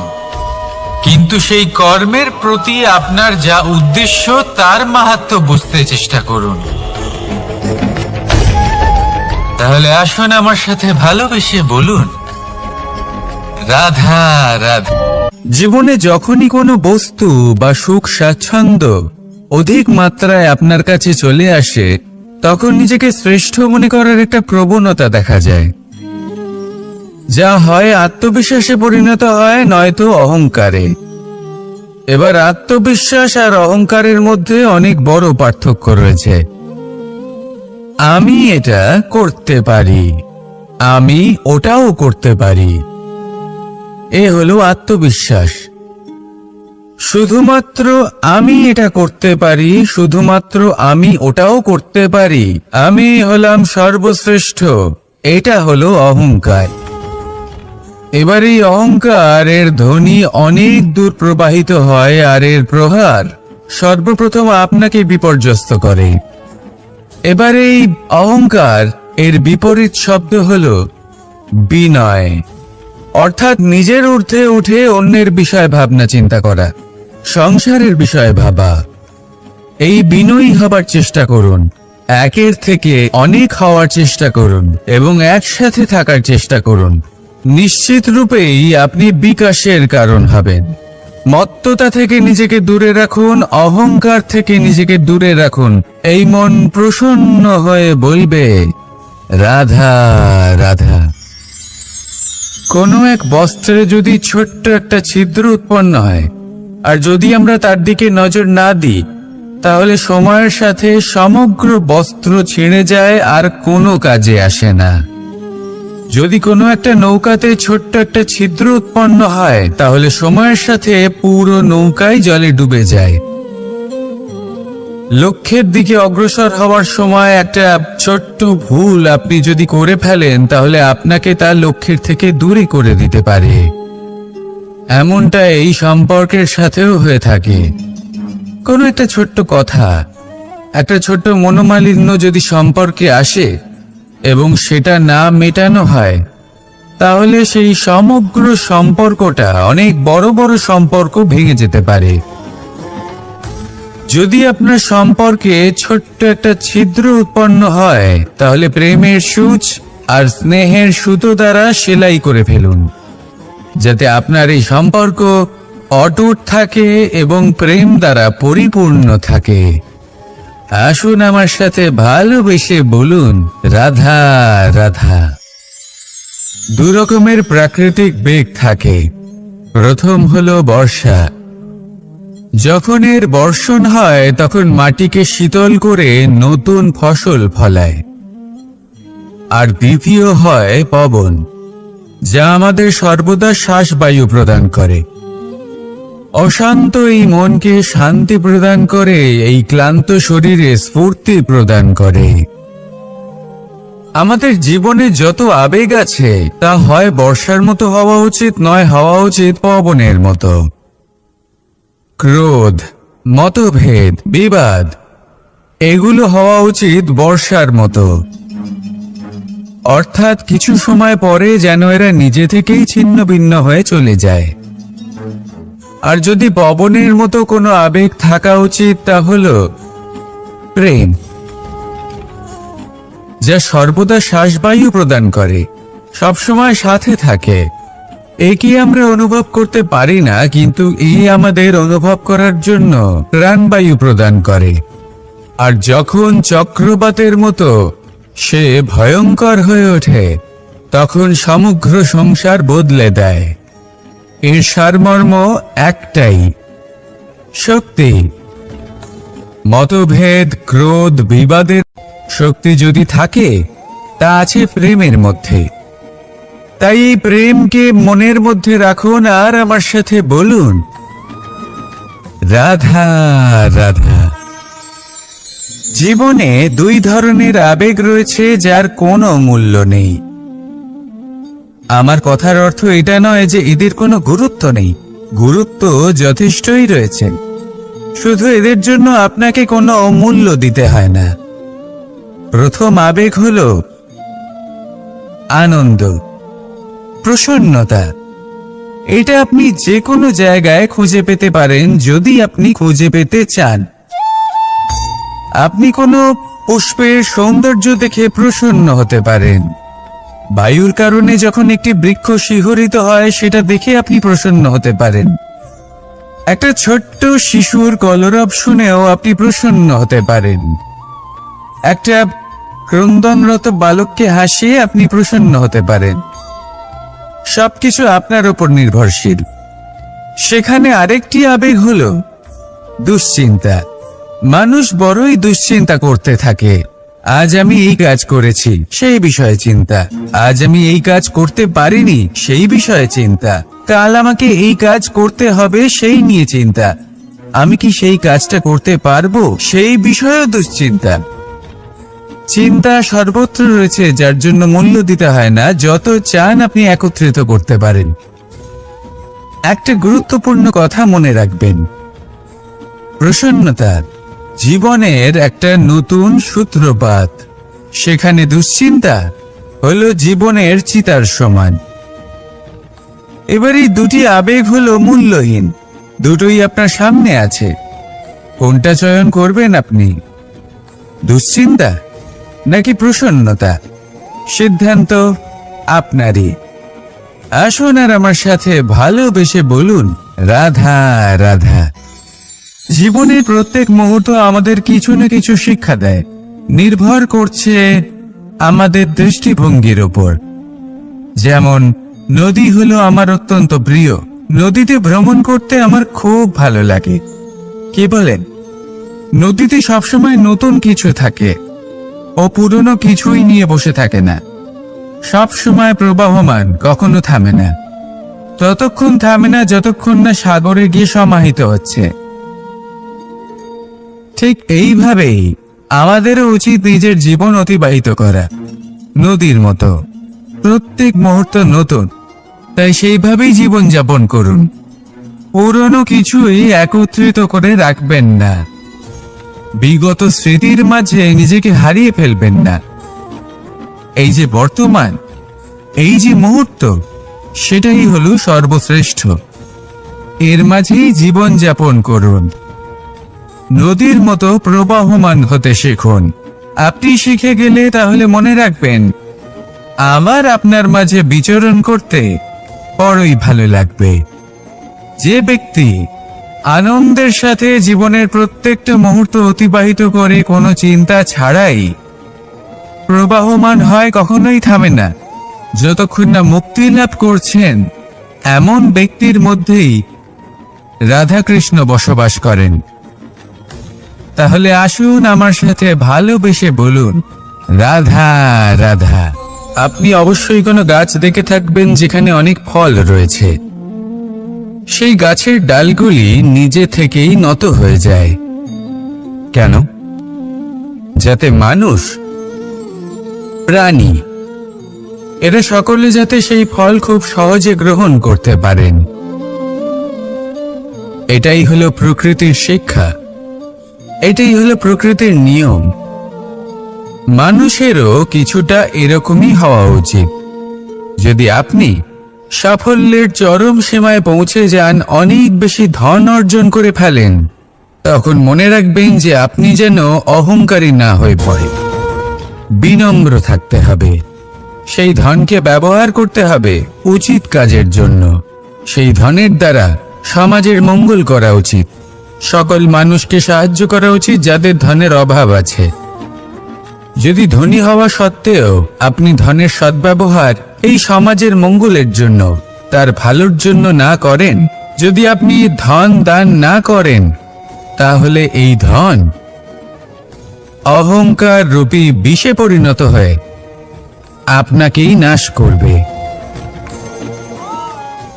কিন্তু সেই কর্মের প্রতি আপনার যা উদ্দেশ্য তার মাহাত্ম্য বুঝতে চেষ্টা করুন। তাহলে আসুন আমার সাথে ভালোবেসে বলুন, রাধা রাধা। জীবনে যখনই কোনো বস্তু বা সুখ স্বাচ্ছন্দ্য অধিক মাত্রায় আপনার কাছে চলে আসে, তখন নিজেকে শ্রেষ্ঠ মনে করার একটা প্রবণতা দেখা যায়, যা হয় আত্মবিশ্বাসে পরিণত হয়, নয়তো অহংকারে। এবার আত্মবিশ্বাস আর অহংকারের মধ্যে অনেক বড় পার্থক্য রয়েছে। আমি এটা করতে পারি, আমি ওটাও করতে পারি, এ হলো আত্মবিশ্বাস। শুধুমাত্র আমি এটা করতে পারি, শুধুমাত্র আমি ওটাও করতে পারি, আমি হলাম সর্বশ্রেষ্ঠ, এটা হলো অহংকার। এবার এই অহংকার এর ধ্বনি অনেক দূর প্রবাহিত হয়, আর এর প্রহার সর্বপ্রথম আপনাকে বিপর্যস্ত করে। এবার এই অহংকার এর বিপরীত শব্দ হলো বিনয়, অর্থাৎ নিজের ঊর্ধ্বে উঠে অন্যের বিষয় ভাবনা চিন্তা করা, সংসারের বিষয়ে ভাবা। এই বিনয়ী হবার চেষ্টা করুন, একের থেকে অনেক হওয়ার চেষ্টা করুন এবং একসাথে থাকার চেষ্টা করুন। নিশ্চিত রূপেই আপনি বিকাশের কারণ হবেন। মত্ততা থেকে নিজেকে দূরে রাখুন, অহংকার থেকে নিজেকে দূরে রাখুন। এই মন প্রসন্ন হয়ে বলবে রাধা রাধা। কোনো এক বস্ত্রে যদি ছোট্ট একটা ছিদ্র উৎপন্ন হয়, আর যদি আমরা তার দিকে নজর না দিই, তাহলে সময়ের সাথে সমগ্র বস্ত্র ছিঁড়ে যায় আর কোনো কাজে আসে না। যদি কোনো একটা নৌকাতে ছোট্ট একটা ছিদ্র উৎপন্ন হয়, তাহলে সময়ের সাথে পুরো নৌকাই জলে ডুবে যায়। লক্ষ্যের দিকে অগ্রসর হওয়ার সময় একটা ছোট্ট ভুল আপনি যদি করে ফেলেন, তাহলে আপনাকে তার লক্ষ্যের থেকে দূরে করে দিতে পারে। এমনটা এই সম্পর্কের সাথেও হয়ে থাকে। কোনো একটা ছোট্ট কথা, একটা ছোট্ট মনোমালিন্য যদি সম্পর্কে আসে এবং সেটা না মেটানো হয়, তাহলে সেই সমগ্র সম্পর্কটা অনেক বড় বড় সম্পর্ক ভেঙে যেতে পারে। যদি আপনার সম্পর্কে ছোট্ট একটা ছিদ্র উৎপন্ন হয়, তাহলে প্রেমের সূচ আর স্নেহের সুতো দ্বারা সেলাই করে ফেলুন, যাতে আপনার এই সম্পর্ক অটুট থাকে এবং প্রেম দ্বারা পরিপূর্ণ থাকে। আসুন আমার সাথে ভালোবেসে বলুন রাধা রাধা। দু রকমের প্রাকৃতিক বেগ থাকে। প্রথম হলো বর্ষা। যখন এর বর্ষণ হয়, তখন মাটিকে শীতল করে নতুন ফসল ফলায়। আর দ্বিতীয় হয় পবন, যা আমাদের সর্বদা শ্বাসবায়ু প্রদান করে। অশান্ত এই মনকে শান্তি প্রদান করে, এই ক্লান্ত শরীরে স্ফূর্তি প্রদান করে। আমাদের জীবনে যত আবেগ আছে, তা হয় বর্ষার মতো হওয়া উচিত, নয় হওয়া উচিত পবনের মতো। ক্রোধ, মতভেদ, বিবাদ, এগুলো হওয়া উচিত বর্ষার মতো। অর্থাৎ কিছু সময় পরে যেন এরা নিজে থেকেই ছিন্ন ভিন্ন হয়ে চলে যায়। আর যদি পবনের মতো কোনো আবেগ থাকা উচিত, তা হলো প্রেম, যা সর্বদা শ্বাসবায়ু প্রদান করে, সবসময় সাথে থাকে। একে আমরা অনুভব করতে পারি না, কিন্তু এই আমাদের অনুভব করার জন্য প্রাণবায়ু প্রদান করে। আর যখন চক্রবাতের মতো সে ভয়ঙ্কর হয়ে ওঠে, তখন সমগ্র সংসার বদলে দেয়। এর সারমর্ম একটাই, শক্তি। মতভেদ, ক্রোধ, বিবাদের শক্তি যদি থাকে, তা আছে প্রেমের মধ্যে। তাই এই প্রেমকে মনের মধ্যে রাখুন আর আমার সাথে বলুন রাধা রাধা। জীবনে দুই ধরনের আবেগ রয়েছে, যার কোনো মূল্য নেই। আমার কথার অর্থ এটা নয় যে এদের কোনো গুরুত্ব নেই, গুরুত্ব যথেষ্টই রয়েছে, শুধু এদের জন্য আপনাকে কোনো মূল্য দিতে হয় না। প্রথম আবেগ হলো আনন্দ, প্রসন্নতা। এটা আপনি যে কোনো জায়গায় খুঁজে পেতে পারেন, যদি আপনি খুঁজে পেতে চান। আপনি কোনো পুষ্পের সৌন্দর্য দেখে প্রসন্ন হতে পারেন, বায়ুর কারণে যখন একটি বৃক্ষ শিহরিত হয় সেটা দেখে আপনি প্রসন্ন হতে পারেন। একটা ছোট্ট শিশুর কলরব শুনেও আপনি প্রসন্ন হতে পারেন। একটা ক্রন্দনরত বালককে হাসিয়ে আপনি প্রসন্ন হতে পারেন। সবকিছু আপনার উপর নির্ভরশীল। সেখানে আরেকটি আবেগ হলো দুশ্চিন্তা। মানুষ বড়ই দুশ্চিন্তা করতে থাকে। আজ আমি এই কাজ করেছি, সেই বিষয়ে চিন্তা। আজ আমি এই কাজ করতে পারিনি, সেই বিষয়ে চিন্তা। কাল আমাকে এই কাজ করতে হবে, সেই নিয়ে চিন্তা। আমি কি সেই কাজটা করতে পারবো, সেই বিষয়েও দুশ্চিন্তা। চিন্তা সর্বত্র রয়েছে, যার জন্য মূল্য দিতে হয় না। যত চান আপনি একত্রিত করতে পারেন। একটা গুরুত্বপূর্ণ কথা মনে রাখবেন, প্রসন্নতা জীবনের একটা নতুন সূত্রপাত। সেখানে দুশ্চিন্তা হলো জীবনের চিতার সমান। এবার এই দুটি আবেগ হলো মূল্যহীন, দুটোই আপনার সামনে আছে। কোনটা চয়ন করবেন আপনি, দুশ্চিন্তা নাকি প্রসন্নতা? সিদ্ধান্ত আপনারই। আসুন আর আমার সাথে ভালোবেসে বলুন, রাধা রাধা। জীবনের প্রত্যেক মুহূর্ত আমাদের কিছু না কিছু শিক্ষা দেয়, নির্ভর করছে আমাদের দৃষ্টিভঙ্গির ওপর। যেমন নদী হলো আমার অত্যন্ত প্রিয়। নদীতে ভ্রমণ করতে আমার খুব ভালো লাগে। কি বলেন? নদীতে সবসময় নতুন কিছু থাকে, ও পুরনো কিছুই নিয়ে বসে থাকে না। সব সময় প্রবাহমান, কখনো থামে না। ততক্ষণ থামে না যতক্ষণ না সাগরে গিয়ে সমাহিত হচ্ছে। ঠিক এইভাবেই আমাদেরও উচিত নিজের জীবন অতিবাহিত করা, নদীর মতো। প্রত্যেক মুহূর্ত নতুন, তাই সেইভাবেই জীবন যাপন করুন। পুরনো কিছুই একত্রিত করে রাখবেন না। বিগত স্মৃতির মাঝে নিজেকে হারিয়ে ফেলবেন না। এই যে বর্তমান, এই যে মুহূর্ত, সেটাই হলো সর্বশ্রেষ্ঠ। এর মাঝেই জীবন যাপন করুন। নদীর মতো প্রবাহমান হতে শিখুন। আপনি শিখে গেলে তাহলে মনে রাখবেন, আমার আপনার মাঝে বিচরণ করতে বড়ই ভালো লাগবে। যে ব্যক্তি আনন্দের সাথে জীবনের প্রত্যেকটা মুহূর্ত অতিবাহিত করে কোনো চিন্তা ছাড়াই প্রবাহমান হয়, কখনোই থামে না যতক্ষণ না মুক্তি লাভ করছেন, এমন ব্যক্তির মধ্যেই রাধাকৃষ্ণ বসবাস করেন। তাহলে আসুন আমার সাথে ভালোবেসে বলুন, রাধা রাধা। আপনি অবশ্যই কোনো গাছ দেখে থাকবেন যেখানে অনেক ফল রয়েছে। সেই গাছের ডালগুলি নিজে থেকেই নত হয়ে যায়। কেন? যাতে মানুষ, প্রাণী, এরা সকলে যাতে সেই ফল খুব সহজে গ্রহণ করতে পারেন। এটাই হলো প্রকৃতির শিক্ষা, এটাই হলো প্রকৃতির নিয়ম। মানুষেরও কিছুটা এরকমই হওয়া উচিত। যদি আপনি সাফল্যের চরম সীমায় পৌঁছে যান, অনেক বেশি ধন অর্জন করে ফেলেন, তখন মনে রাখবেন যে আপনি যেন অহংকারী না হয়ে পড়ে। বিনম্র থাকতে হবে। সেই ধনকে ব্যবহার করতে হবে উচিত কাজের জন্য। সেই ধনের দ্বারা সমাজের মঙ্গল করা উচিত। সকল মানুষকে সাহায্য করা উচিত যাদের ধনের অভাব আছে। যদি ধনী হওয়া সত্ত্বেও আপনি ধনের সদ্ব্যবহার এই সমাজের মঙ্গলের জন্য, তার ভালোর জন্য না করেন, যদি আপনি ধন দান না করেন, তাহলে এই ধন অহংকার রূপী বিষে পরিণত হয়ে আপনাকেই নাশ করবে।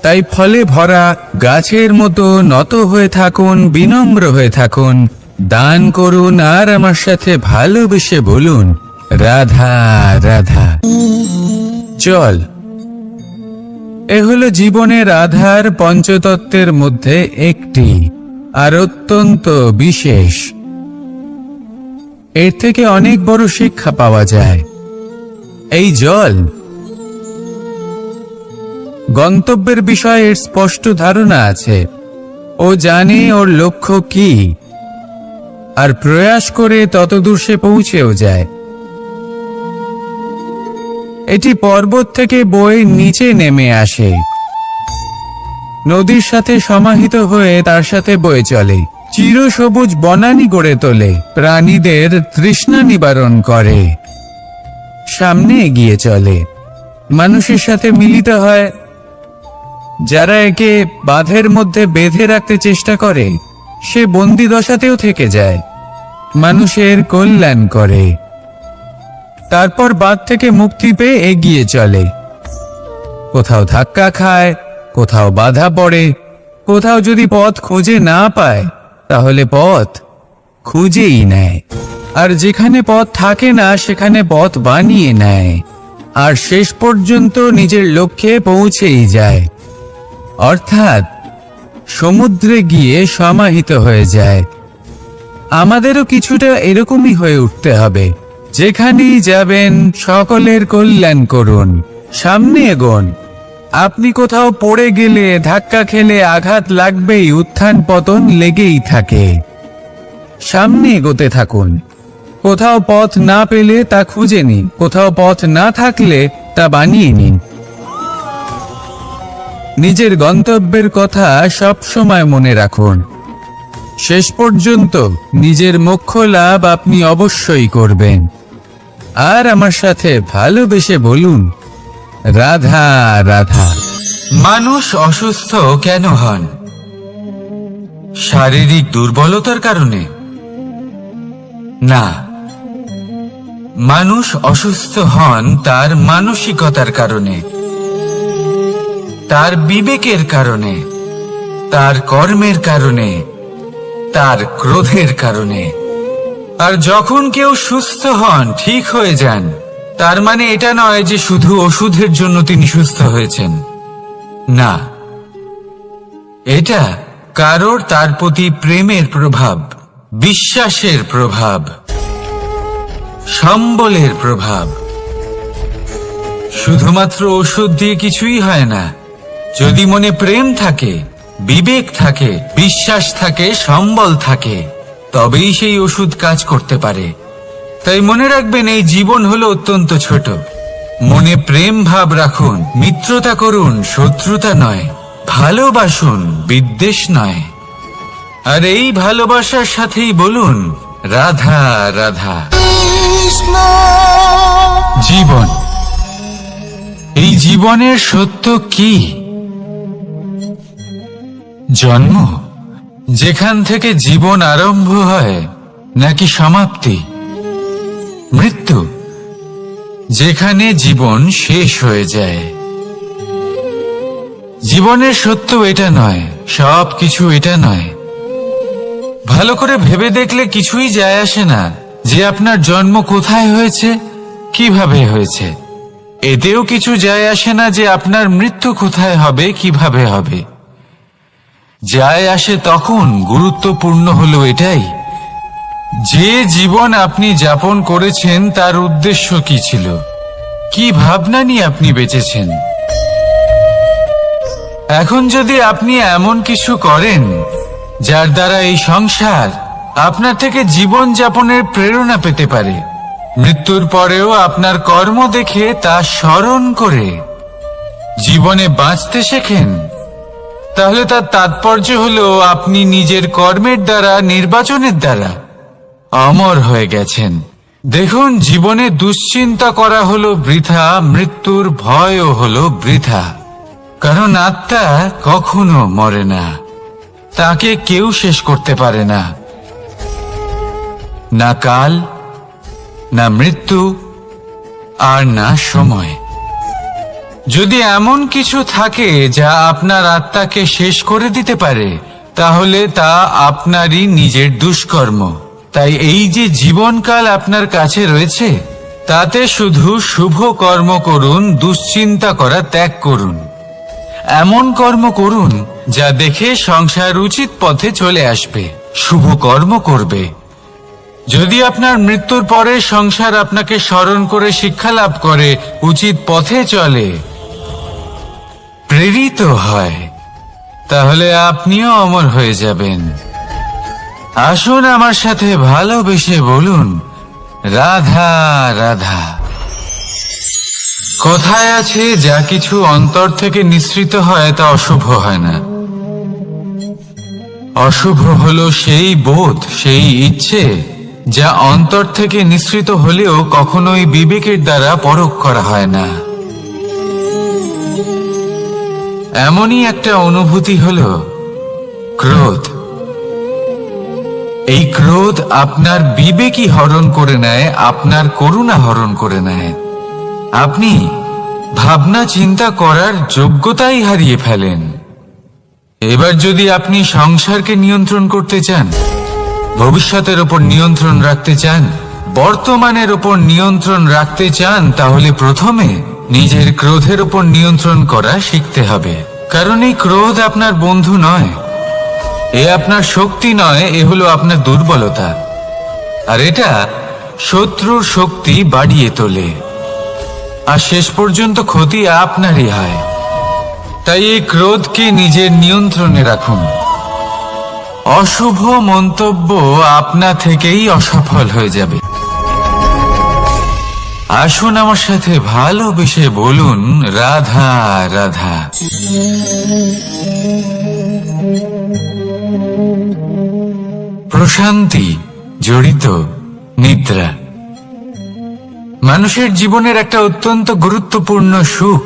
তাই ফলে ভরা গাছের মতো নত হয়ে থাকুন, বিনম্র হয়ে থাকুন, দান করুন, আর আমার সাথে ভালোবেসে বলুন, রাধা রাধা। জল, এ হলো জীবনের আধার, পঞ্চতত্ত্বের মধ্যে একটি, আর অত্যন্ত বিশেষ। এর থেকে অনেক বড় শিক্ষা পাওয়া যায়। এই জল গন্তব্যের বিষয়ে এর স্পষ্ট ধারণা আছে। ও জানে ওর লক্ষ্য কি, আর প্রয়াস করে ততদূর সে পৌঁছেও যায়। এটি পর্বত থেকে বয়ে নিচে নেমে আসে, নদীর সাথে সমাহিত হয়ে তার সাথে বয়ে চলে, চিরসবুজ বনানী গড়ে তোলে, প্রাণীদের তৃষ্ণা নিবারণ করে, সামনে এগিয়ে চলে, মানুষের সাথে মিলিত হয়। যারা একে বাঁধের মধ্যে বেঁধে রাখতে চেষ্টা করে সে বন্দি দশাতেও থেকে যায়, মানুষের কল্যাণ করে। তারপর বাঁধ থেকে মুক্তি পেয়ে এগিয়ে চলে, কোথাও ধাক্কা খায়, কোথাও বাধা পড়ে, কোথাও যদি পথ খুঁজে না পায় তাহলে পথ খুঁজেই নেয়, আর যেখানে পথ থাকে না সেখানে পথ বানিয়ে নেয়, আর শেষ পর্যন্ত নিজের লক্ষ্যে পৌঁছেই যায়, অর্থাৎ সমুদ্রে গিয়ে সমাহিত হয়ে যায়। আমাদেরও কিছুটা এরকমই হয়ে উঠতে হবে। যেখানেই যাবেন সকলের কল্যাণ করুন, সামনে এগোন। আপনি কোথাও পড়ে গেলে, ধাক্কা খেলে আঘাত লাগবেই, উত্থান পতন লেগেই থাকে। সামনে এগোতে থাকুন। কোথাও পথ না পেলে তা খুঁজে নিন, কোথাও পথ না থাকলে তা বানিয়ে নিন। নিজের গন্তব্যের কথা সব সময় মনে রাখুন। শেষ পর্যন্ত নিজের মোক্ষ লাভ আপনি অবশ্যই করবেন। আর আমার সাথে ভালোবেসে বলুন, রাধা রাধা। মানুষ অসুস্থ কেন হন? শারীরিক দুর্বলতার কারণে? না, মানুষ অসুস্থ হন তার মানসিকতার কারণে, তার বিবেকের কারণে, তার কর্মের কারণে, তার ক্রোধের কারণে। আর যখন কেউ সুস্থ হন, ঠিক হয়ে যান, তার মানে এটা নয় যে শুধু ওষুধের জন্য তিনি সুস্থ হয়েছেন। না, এটা কারোর তার প্রতি প্রেমের প্রভাব, বিশ্বাসের প্রভাব, সম্বলের প্রভাব। শুধুমাত্র ওষুধ দিয়ে কিছুই হয় না। যদি মনে প্রেম থাকে, বিবেক থাকে, বিশ্বাস থাকে, সম্বল থাকে, তবেই সেই ওষুধ কাজ করতে পারে। তাই মনে রাখবেন, এই জীবন হলো অত্যন্ত ছোট। মনে প্রেম ভাব রাখুন, মিত্রতা করুন, শত্রুতা নয়, ভালোবাসুন, বিদ্বেষ নয়। আর এই ভালোবাসার সাথেই বলুন, রাধা রাধা। জীবন, এই জীবনের সত্য কি? জন্ম, যেখান থেকে জীবন আরম্ভ হয়, নাকি সমাপ্তি? মৃত্যু, যেখানে জীবন শেষ হয়ে যায়। জীবনের সত্য এটা নয়, সব কিছু এটা নয়। ভালো করে ভেবে দেখলে কিছুই যায় আসে না যে আপনার জন্ম কোথায় হয়েছে, কিভাবে হয়েছে। এতেও কিছু যায় আসে না যে আপনার মৃত্যু কোথায় হবে, কিভাবে হবে। যায় আসে তখন, গুরুত্বপূর্ণ হলো এটাই যে জীবন আপনি যাপন করেছেন তার উদ্দেশ্য কি ছিল, কি ভাবনা নিয়ে আপনি বেঁচেছেন। এখন যদি আপনি এমন কিছু করেন যার দ্বারা এই সংসার আপনার থেকে জীবন যাপনের প্রেরণা পেতে পারে, মৃত্যুর পরেও আপনার কর্ম দেখে তা স্মরণ করে জীবনে বাঁচতে শেখেন, তাহলে তার তাৎপর্য হলো আপনি নিজের কর্মের দ্বারা, নির্বাচনের দ্বারা অমর হয়ে গেছেন। দেখুন, জীবনে দুশ্চিন্তা করা হলো বৃথা, মৃত্যুর ভয়ও হলো বৃথা। কারণ আত্মা কখনো মরে না, তাকে কেউ শেষ করতে পারে না। না কাল, না মৃত্যু, আর না সময়। যদি এমন কিছু থাকে যা আপনার আত্মাকে শেষ করে দিতে পারে, তাহলে তা আপনারই নিজের দুষ্কর্ম। তাই এই যে জীবনকাল আপনার কাছে রয়েছে, তাতে শুধু শুভ কর্ম করুন, দুশ্চিন্তা করা ত্যাগ করুন। এমন কর্ম করুন যা দেখে সংসার উচিত পথে চলে আসবে, শুভ কর্ম করবে। যদি আপনার মৃত্যুর পরে সংসার আপনাকে স্মরণ করে শিক্ষা লাভ করে, উচিত পথে চলে, প্রেরিত হয়, তাহলে আপনিও অমর হয়ে যাবেন। আসুন আমার সাথে ভালোবেসে বলুন, রাধা রাধা। কথায় আছে, যা কিছু অন্তর থেকে নিঃসৃত হয় তা অশুভ হয় না। অশুভ হলো সেই বোধ, সেই ইচ্ছে যা অন্তর থেকে নিঃসৃত হলেও কখনোই বিবেকের দ্বারা পরখ করা হয় না। এমনই একটা অনুভূতি হলো ক্রোধ। এই ক্রোধ আপনার বিবেকই হরণ করে নেয়, আপনার করুণা হরণ করে নেয়। আপনি ভাবনা চিন্তা করার যোগ্যতাই হারিয়ে ফেলেন। এবার যদি আপনি সংসারকে নিয়ন্ত্রণ করতে চান, ভবিষ্যতের উপর নিয়ন্ত্রণ রাখতে চান, বর্তমানের উপর নিয়ন্ত্রণ রাখতে চান, তাহলে প্রথমে নিজের ক্রোধের উপর নিয়ন্ত্রণ করা শিখতে হবে। কারণ এই ক্রোধ আপনার বন্ধু নয়, এ আপনার শক্তি নয়, এ হলো আপনার দুর্বলতা। আর এটা শত্রুর শক্তি বাড়িয়ে তোলে, আর শেষ পর্যন্ত ক্ষতি আপনারই হয়। তাই এই ক্রোধকে নিজের নিয়ন্ত্রণে রাখুন। অশুভ মন্তব্য আপনা থেকেই অসফল হয়ে যাবে। আসুন আমার সাথে ভালোবেসে বলুন, রাধা রাধা। প্রশান্তি জড়িত নিদ্রা মানুষের জীবনের একটা অত্যন্ত গুরুত্বপূর্ণ সুখ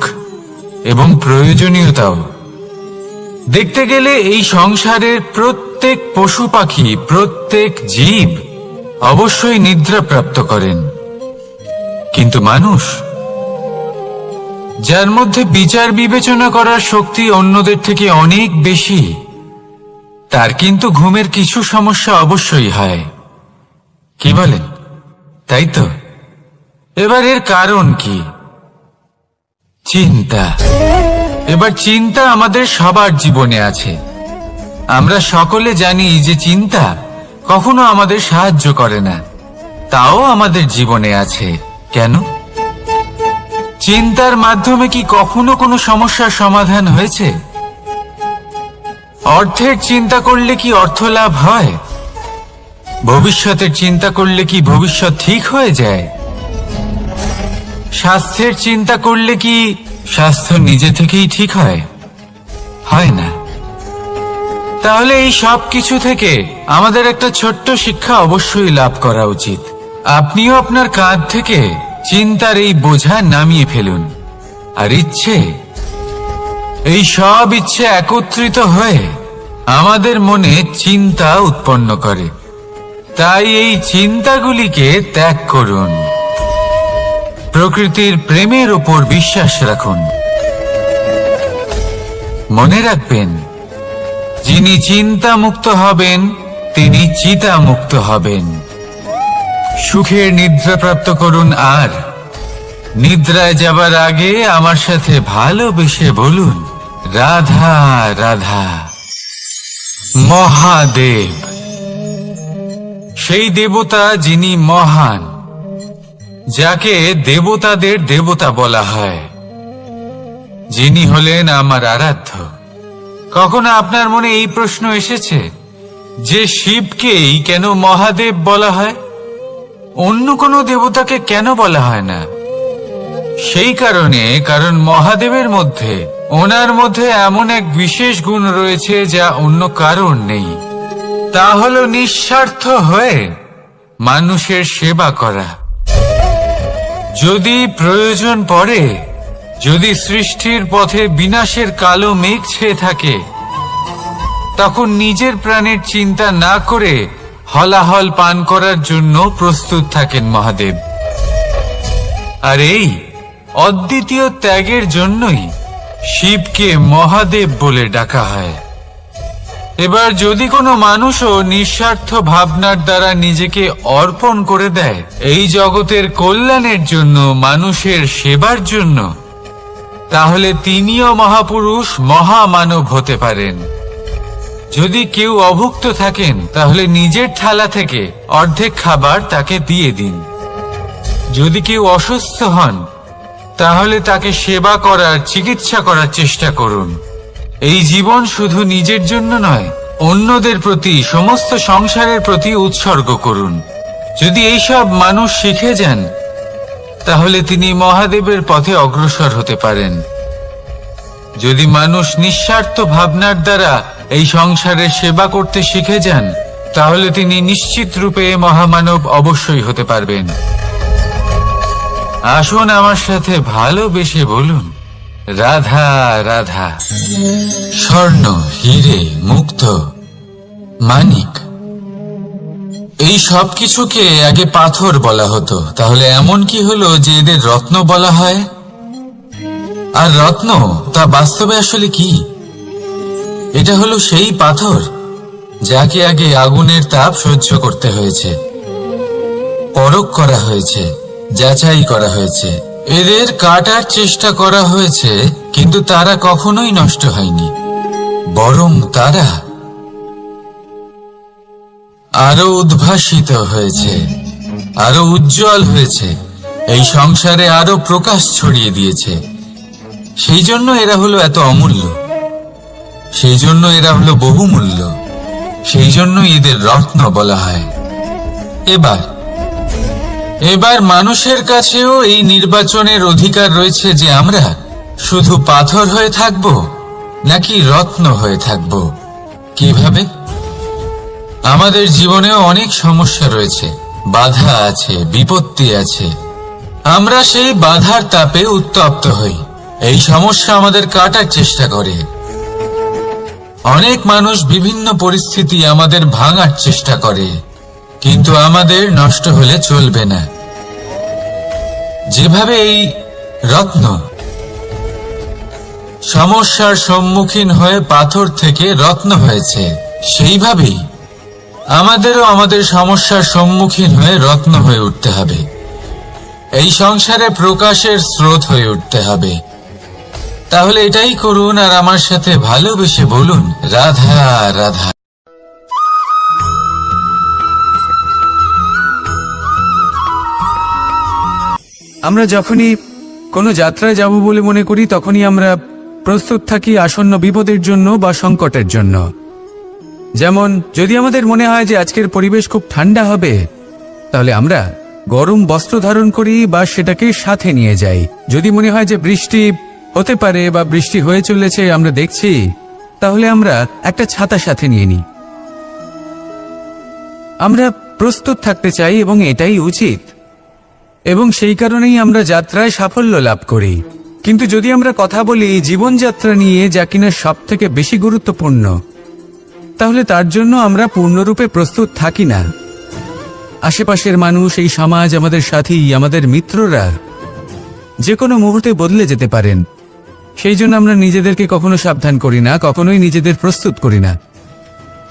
এবং প্রয়োজনীয়তাও। দেখতে গেলে এই সংসারের প্রত্যেক পশু পাখি, প্রত্যেক জীব অবশ্যই নিদ্রা প্রাপ্ত করেন, কিন্তু মানুষ, যার মধ্যে বিচার বিবেচনা করার শক্তি অন্যদের থেকে অনেক বেশি, তার কিন্তু ঘুমের কিছু সমস্যা অবশ্যই হয়। কি বলেন? তাই তো। এবার এর কারণ কি? চিন্তা। এবার চিন্তা আমাদের সবার জীবনে আছে। আমরা সকলে জানি যে চিন্তা কখনো আমাদের সাহায্য করে না, তাও আমাদের জীবনে আছে। কেন? চিন্তার মাধ্যমে কি কখনো কোনো সমস্যার সমাধান হয়েছে? অর্থের চিন্তা করলে কি অর্থ লাভ হয়? ভবিষ্যতের চিন্তা করলে কি ভবিষ্যৎ ঠিক হয়ে যায়? স্বাস্থ্যের চিন্তা করলে কি স্বাস্থ্য নিজে থেকেই ঠিক হয়? হয় না। তাহলে এই সব কিছু থেকে আমাদের একটা ছোট্ট শিক্ষা অবশ্যই লাভ করা উচিত। আপনিও আপনার কাঁধ থেকে চিন্তার এই বোঝা নামিয়ে ফেলুন। আর ইচ্ছে, এই সব ইচ্ছে একত্রিত হয়ে আমাদের মনে চিন্তা উৎপন্ন করে। তাই এই চিন্তাগুলিকে ত্যাগ করুন। প্রকৃতির প্রেমের ওপর বিশ্বাস রাখুন। মনে রাখবেন, যিনি চিন্তা মুক্ত হবেন তিনি চিতা মুক্ত হবেন। সুখের নিদ্রা প্রাপ্ত করুন, আর নিদ্রায় যাবার আগে আমার সাথে ভালোবেসে বলুন, রাধা রাধা। মহাদেব, সেই দেবতা যিনি মহান, যাকে দেবতাদের দেবতা বলা হয়, যিনি হলেন আমার আরাধ্য। কখনো আপনার মনে এই প্রশ্ন এসেছে যে শিবকেই কেন মহাদেব বলা হয়, অন্য কোনো দেবতাকে কেন বলা হয় না? সেই কারণ মহাদেবের মধ্যে, ওনার মধ্যে এমন এক বিশেষ গুণ রয়েছে যা অন্য কারোর নেই। তা হলো নিঃস্বার্থ হয়ে মানুষের সেবা করা। যদি প্রয়োজন পড়ে, যদি সৃষ্টির পথে বিনাশের কালো মেঘ ছেয়ে থাকে, তখন নিজের প্রাণের চিন্তা না করে হলাহল পান করার জন্য প্রস্তুত থাকেন মহাদেব। আর এই অদ্বিতীয় ত্যাগের জন্যই শিবকে মহাদেব বলে ডাকা হয়। এবার যদি কোনো মানুষও নিঃস্বার্থ ভাবনার দ্বারা নিজেকে অর্পণ করে দেয় এই জগতের কল্যাণের জন্য, মানুষের সেবার জন্য, তাহলে তিনিও মহাপুরুষ, মহামানব হতে পারেন। যদি কেউ অভুক্ত থাকেন, তাহলে নিজের থালা থেকে অর্ধেক খাবার তাকে দিয়ে দিন। যদি কেউ অসুস্থ হন, তাহলে তাকে সেবা করার, চিকিৎসা করার চেষ্টা করুন। এই জীবন শুধু নিজের জন্য নয়, অন্যদের প্রতি, সমস্ত সংসারের প্রতি উৎসর্গ করুন। যদি এইসব মানুষ শিখে যান, তাহলে তিনি মহাদেবের পথে অগ্রসর হতে পারেন। যদি মানুষ নিঃস্বার্থ ভাবনার দ্বারা এই সংসারের সেবা করতে শিখে যান, তাহলে তিনি নিশ্চিত রূপে মহামানব অবশ্যই হতে পারবেন। আসুন আমার সাথে ভালোবেসে বলুন, রাধা রাধা। স্বর্ণ, হীরে, মুক্ত, মানিক, এই সব কিছুকে আগে পাথর বলা হতো। তাহলে এমন কি হলো যে এদের রত্ন বলা হয়? আর রত্ন তা বাস্তবে আসলে কি? এটা হলো সেই পাথর যাকে আগে আগুনের তাপ সহ্য করতে হয়েছে, পরখ করা হয়েছে, যাচাই করা হয়েছে, এদের কাটার চেষ্টা করা হয়েছে, কিন্তু তারা কখনোই নষ্ট হয়নি, বরং তারা আরো উদ্ভাসিত হয়েছে, আরো উজ্জ্বল হয়েছে, এই সংসারে আরো প্রকাশ ছড়িয়ে দিয়েছে। সেই জন্য এরা হলো এত অমূল্য, সেই জন্য এরা হলো বহুমূল্য, সেই জন্য এদের রত্ন বলা হয়। এবার মানুষের কাছেও এই নির্বাচনের অধিকার রয়েছে যে আমরা শুধু পাথর হয়ে থাকব নাকি রত্ন হয়ে থাকব। কিভাবে? আমাদের জীবনেও অনেক সমস্যা রয়েছে, বাধা আছে, বিপত্তি আছে। আমরা সেই বাধার তাপে উত্তপ্ত হই, এই সমস্যা আমাদের কাটার চেষ্টা করে। অনেক মানুষ বিভিন্ন পরিস্থিতি আমাদের ভাঙার চেষ্টা করে, কিন্তু আমাদের নষ্ট হলে চলবে না। যেভাবে এই রত্ন সমস্যার সম্মুখীন হয়ে পাথর থেকে রত্ন হয়েছে, সেইভাবেই আমাদেরও আমাদের সমস্যার সম্মুখীন হয়ে রত্ন হয়ে উঠতে হবে। এই সংসারে প্রকাশের স্রোত হয়ে উঠতে হবে। তাহলে এটাই করুন আর আমার সাথে ভালোবেসে বলুন, রাধা রাধা। আমরা যখনই কোনো যাত্রায় যাব বলে মনে করি, তখনই আমরা প্রস্তুত থাকি আসন্ন বিপদের জন্য বা সংকটের জন্য। যেমন যদি আমাদের মনে হয় যে আজকের পরিবেশ খুব ঠান্ডা হবে, তাহলে আমরা গরম বস্ত্র ধারণ করি বা সেটাকে সাথে নিয়ে যাই। যদি মনে হয় যে বৃষ্টি হতে পারে বা বৃষ্টি হয়ে চলেছে, আমরা দেখছি, তাহলে আমরা একটা ছাতা সাথে নিয়ে নিই। আমরা প্রস্তুত থাকতে চাই এবং এটাই উচিত, এবং সেই কারণেই আমরা যাত্রায় সাফল্য লাভ করি। কিন্তু যদি আমরা কথা বলি জীবনযাত্রা নিয়ে, যা কিনা সব থেকে বেশি গুরুত্বপূর্ণ, তাহলে তার জন্য আমরা পূর্ণরূপে প্রস্তুত থাকি না। আশেপাশের মানুষ, এই সমাজ, আমাদের সাথী, আমাদের মিত্ররা যে কোনো মুহূর্তে বদলে যেতে পারেন। সেই জন্য আমরা নিজেদেরকে কখনো সাবধান করি না, কখনোই নিজেদের প্রস্তুত করি না।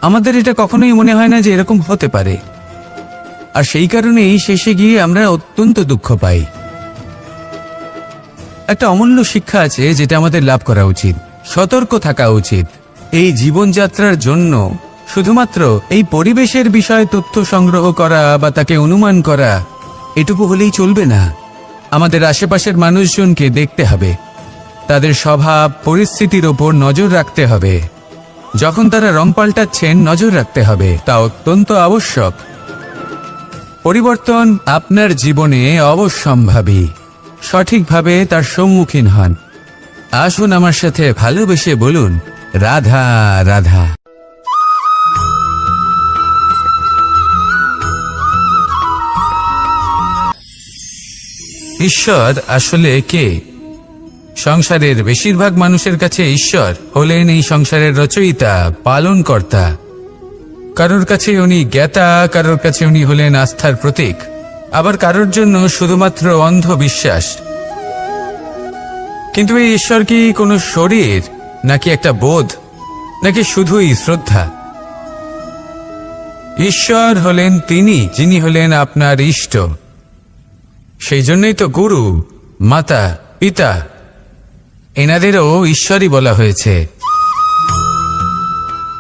আমাদের এটা কখনোই মনে হয় না যে এরকম হতে পারে, আর সেই কারণেই শেষে গিয়ে আমরা অত্যন্ত দুঃখ পাই। একটা অমূল্য শিক্ষা আছে যেটা আমাদের লাভ করা উচিত, সতর্ক থাকা উচিত। এই জীবনযাত্রার জন্য শুধুমাত্র এই পরিবেশের বিষয়ে তথ্য সংগ্রহ করা বা তাকে অনুমান করা, এটুকু হলেই চলবে না। আমাদের আশেপাশের মানুষজনকে দেখতে হবে, তাদের স্বভাব পরিস্থিতির ওপর নজর রাখতে হবে। যখন তারা রং পাল্টাচ্ছেন, নজর রাখতে হবে, তা অত্যন্ত আবশ্যক। পরিবর্তন আপনার জীবনে অবশ্যম্ভাবী, সঠিকভাবে তার সম্মুখীন হন। আসুন আমার সাথে ভালোবেসে বলুন, রাধা রাধা। ঈশ্বর আসলে কে? সংসারের বেশিরভাগ মানুষের কাছে ঈশ্বর হলেন এই সংসারের রচয়িতা, পালনকর্তা। কারোর কাছে উনি জ্ঞাতা, কারোর কাছে উনি হলেন আস্থার প্রতীক, আবার কারোর জন্য শুধুমাত্র অন্ধবিশ্বাস। কিন্তু এই ঈশ্বর কি কোনো শরীর, নাকি একটা বোধ, নাকি শুধুই শ্রদ্ধা? ঈশ্বর হলেন তিনি যিনি হলেন আপনার ইষ্ট। সেই জন্যই তো গুরু, মাতা, পিতা এনাদেরও ঈশ্বরই বলা হয়েছে।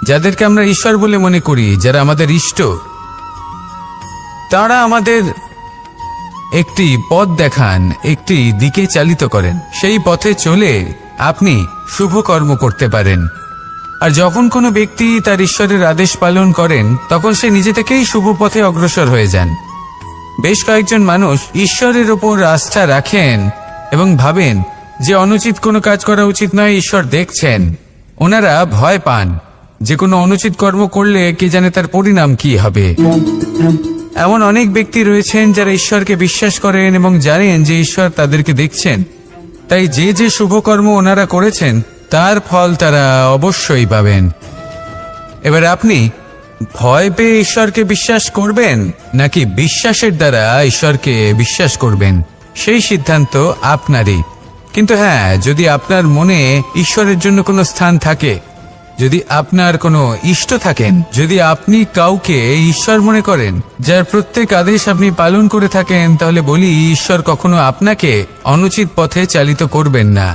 যাদেরকে আমরা ঈশ্বর বলে মনে করি, যারা আমাদের ইষ্ট, তারা আমাদের একটি পথ দেখান, একটি দিকে চালিত করেন। সেই পথে চলে আপনি শুভ কর্ম করতে পারেন। আর যখন কোনো ব্যক্তি তার ঈশ্বরের আদেশ পালন করেন, তখন সে নিজে থেকেই শুভ পথে অগ্রসর হয়ে যান। বেশ কয়েকজন মানুষ ঈশ্বরের ওপর আস্থা রাখেন এবং ভাবেন যে অনুচিত কোনো কাজ করা উচিত নয়, ঈশ্বর দেখছেন। ওনারা ভয় পান যে কোনো অনুচিত কর্ম করলে কে জানে তার পরিণাম কি হবে। এমন অনেক ব্যক্তি রয়েছেন যারা ঈশ্বরকে বিশ্বাস করেন এবং জানেন যে ঈশ্বর তাদেরকে দেখছেন, তাই যে যে শুভকর্ম ওনারা করেছেন তার ফল তারা অবশ্যই পাবেন। এবার আপনি ভয় পেয়ে ঈশ্বরকে বিশ্বাস করবেন নাকি বিশ্বাসের দ্বারা ঈশ্বরকে বিশ্বাস করবেন, সেই সিদ্ধান্ত আপনারই। কিন্তু হ্যাঁ, যদি আপনার মনে ঈশ্বরের জন্য কোনো স্থান থাকে, যদি আপনার কোনো ইষ্ট থাকেন, যদি আপনি কাউকে ঈশ্বর মনে করেন যার প্রত্যেক আদেশ আপনি পালন করে থাকেন, তাহলে বলি ঈশ্বর কখনো আপনাকে অনুচিত পথে চালিত করবেন না।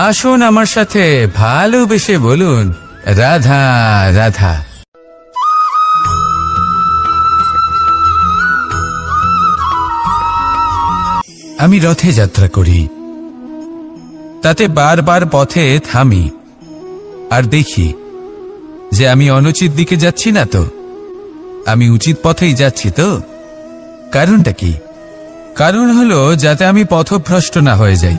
আসুন আমার সাথে ভালোবেসে বলুন, রাধা রাধা। আমি রথে যাত্রা করি, তাতে বারবার পথে থামি আর দেখি যে আমি অনুচিত দিকে যাচ্ছি না তো, আমি উচিত পথেই যাচ্ছি তো। কারণটা কি? কারণ হলো যাতে আমি পথভ্রষ্ট না হয়ে যাই।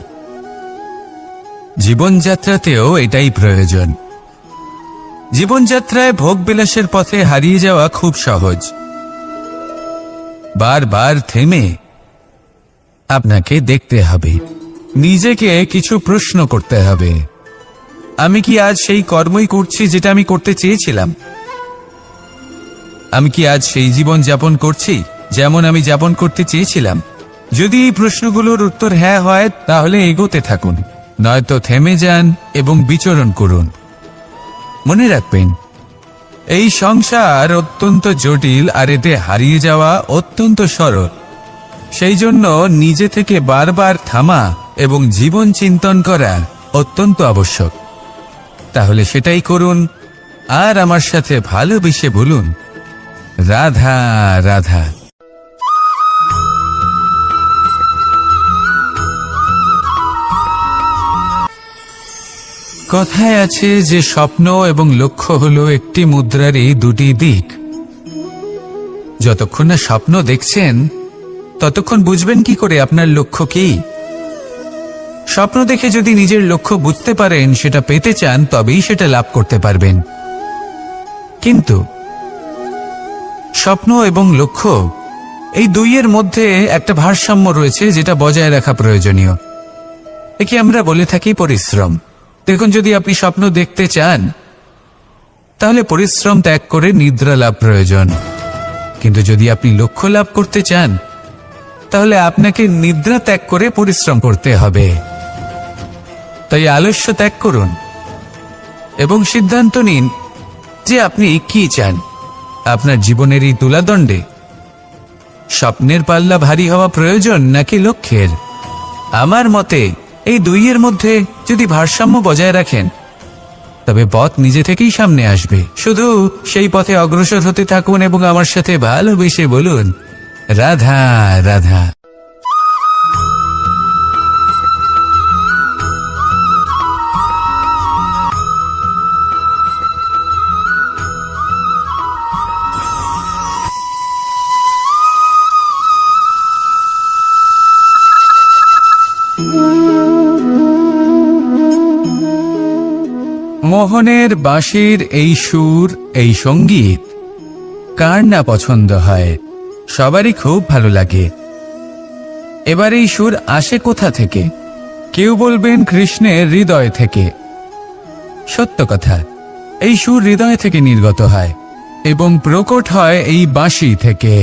জীবনযাত্রাতেও এটাই প্রয়োজন। জীবনযাত্রায় ভোগবিলাসের পথে হারিয়ে যাওয়া খুব সহজ। বারবার থেমে আপনাকে দেখতে হবে, নিজেকে কিছু প্রশ্ন করতে হবে। আমি কি আজ সেই কর্মই করছি যেটা আমি করতে চেয়েছিলাম? আমি কি আজ সেই জীবন যাপন করছি যেমন আমি যাপন করতে চেয়েছিলাম? যদি এই প্রশ্নগুলোর উত্তর হ্যাঁ হয়, তাহলে এগোতে থাকুন, নয়তো থেমে যান এবং বিচরণ করুন। মনে রাখবেন, এই সংসার অত্যন্ত জটিল আর এতে হারিয়ে যাওয়া অত্যন্ত সরল। সেই জন্য নিজে থেকে বারবার থামা এবং জীবন চিন্তন করা অত্যন্ত আবশ্যক। তাহলে সেটাই করুন আর আমার সাথে ভালোবেসে বলুন, রাধা রাধা। কথায় আছে যে স্বপ্ন এবং লক্ষ্য হলো একটি মুদ্রারই দুটি দিক। যতক্ষণ না স্বপ্ন দেখছেন ততক্ষণ বুঝবেন কি করে আপনার লক্ষ্য কি? স্বপ্ন দেখে যদি নিজের লক্ষ্য বুঝতে পারেন, সেটা পেতে চান, তবেই সেটা লাভ করতে পারবেন। কিন্তু স্বপ্ন এবং লক্ষ্য এই দুইয়ের মধ্যে একটা ভারসাম্য রয়েছে যেটা বজায় রাখা প্রয়োজনীয়। একে আমরা বলে থাকি পরিশ্রম। দেখুন, যদি আপনি স্বপ্ন দেখতে চান তাহলে পরিশ্রম ত্যাগ করে নিদ্রা লাভ প্রয়োজন। কিন্তু যদি আপনি লক্ষ্য লাভ করতে চান তাহলে আপনাকে নিদ্রা ত্যাগ করে পরিশ্রম করতে হবে। তাই আলস্য ত্যাগ করুন এবং সিদ্ধান্ত নিন যে আপনি কি চান। আপনার জীবনের এই তুলাদণ্ডে স্বপ্নের পাল্লা ভারী হওয়া প্রয়োজন নাকি লক্ষ্যের? আমার মতে এই দুইয়ের মধ্যে যদি ভারসাম্য বজায় রাখেন তবে পথ নিজে থেকেই সামনে আসবে। শুধু সেই পথে অগ্রসর হতে থাকুন এবং আমার সাথে ভালোবেসে বলুন, রাধা রাধা। মোহনের বাঁশির এই সুর, এই সঙ্গীত কার না পছন্দ হয়? সবারই খুব ভালো লাগে। এবার এই সুর আসে কোথা থেকে? কেউ বলবেন কৃষ্ণের হৃদয় থেকে। সত্য কথা, এই সুর হৃদয় থেকে নির্গত হয় এবং প্রকট হয় এই বাঁশি থেকে।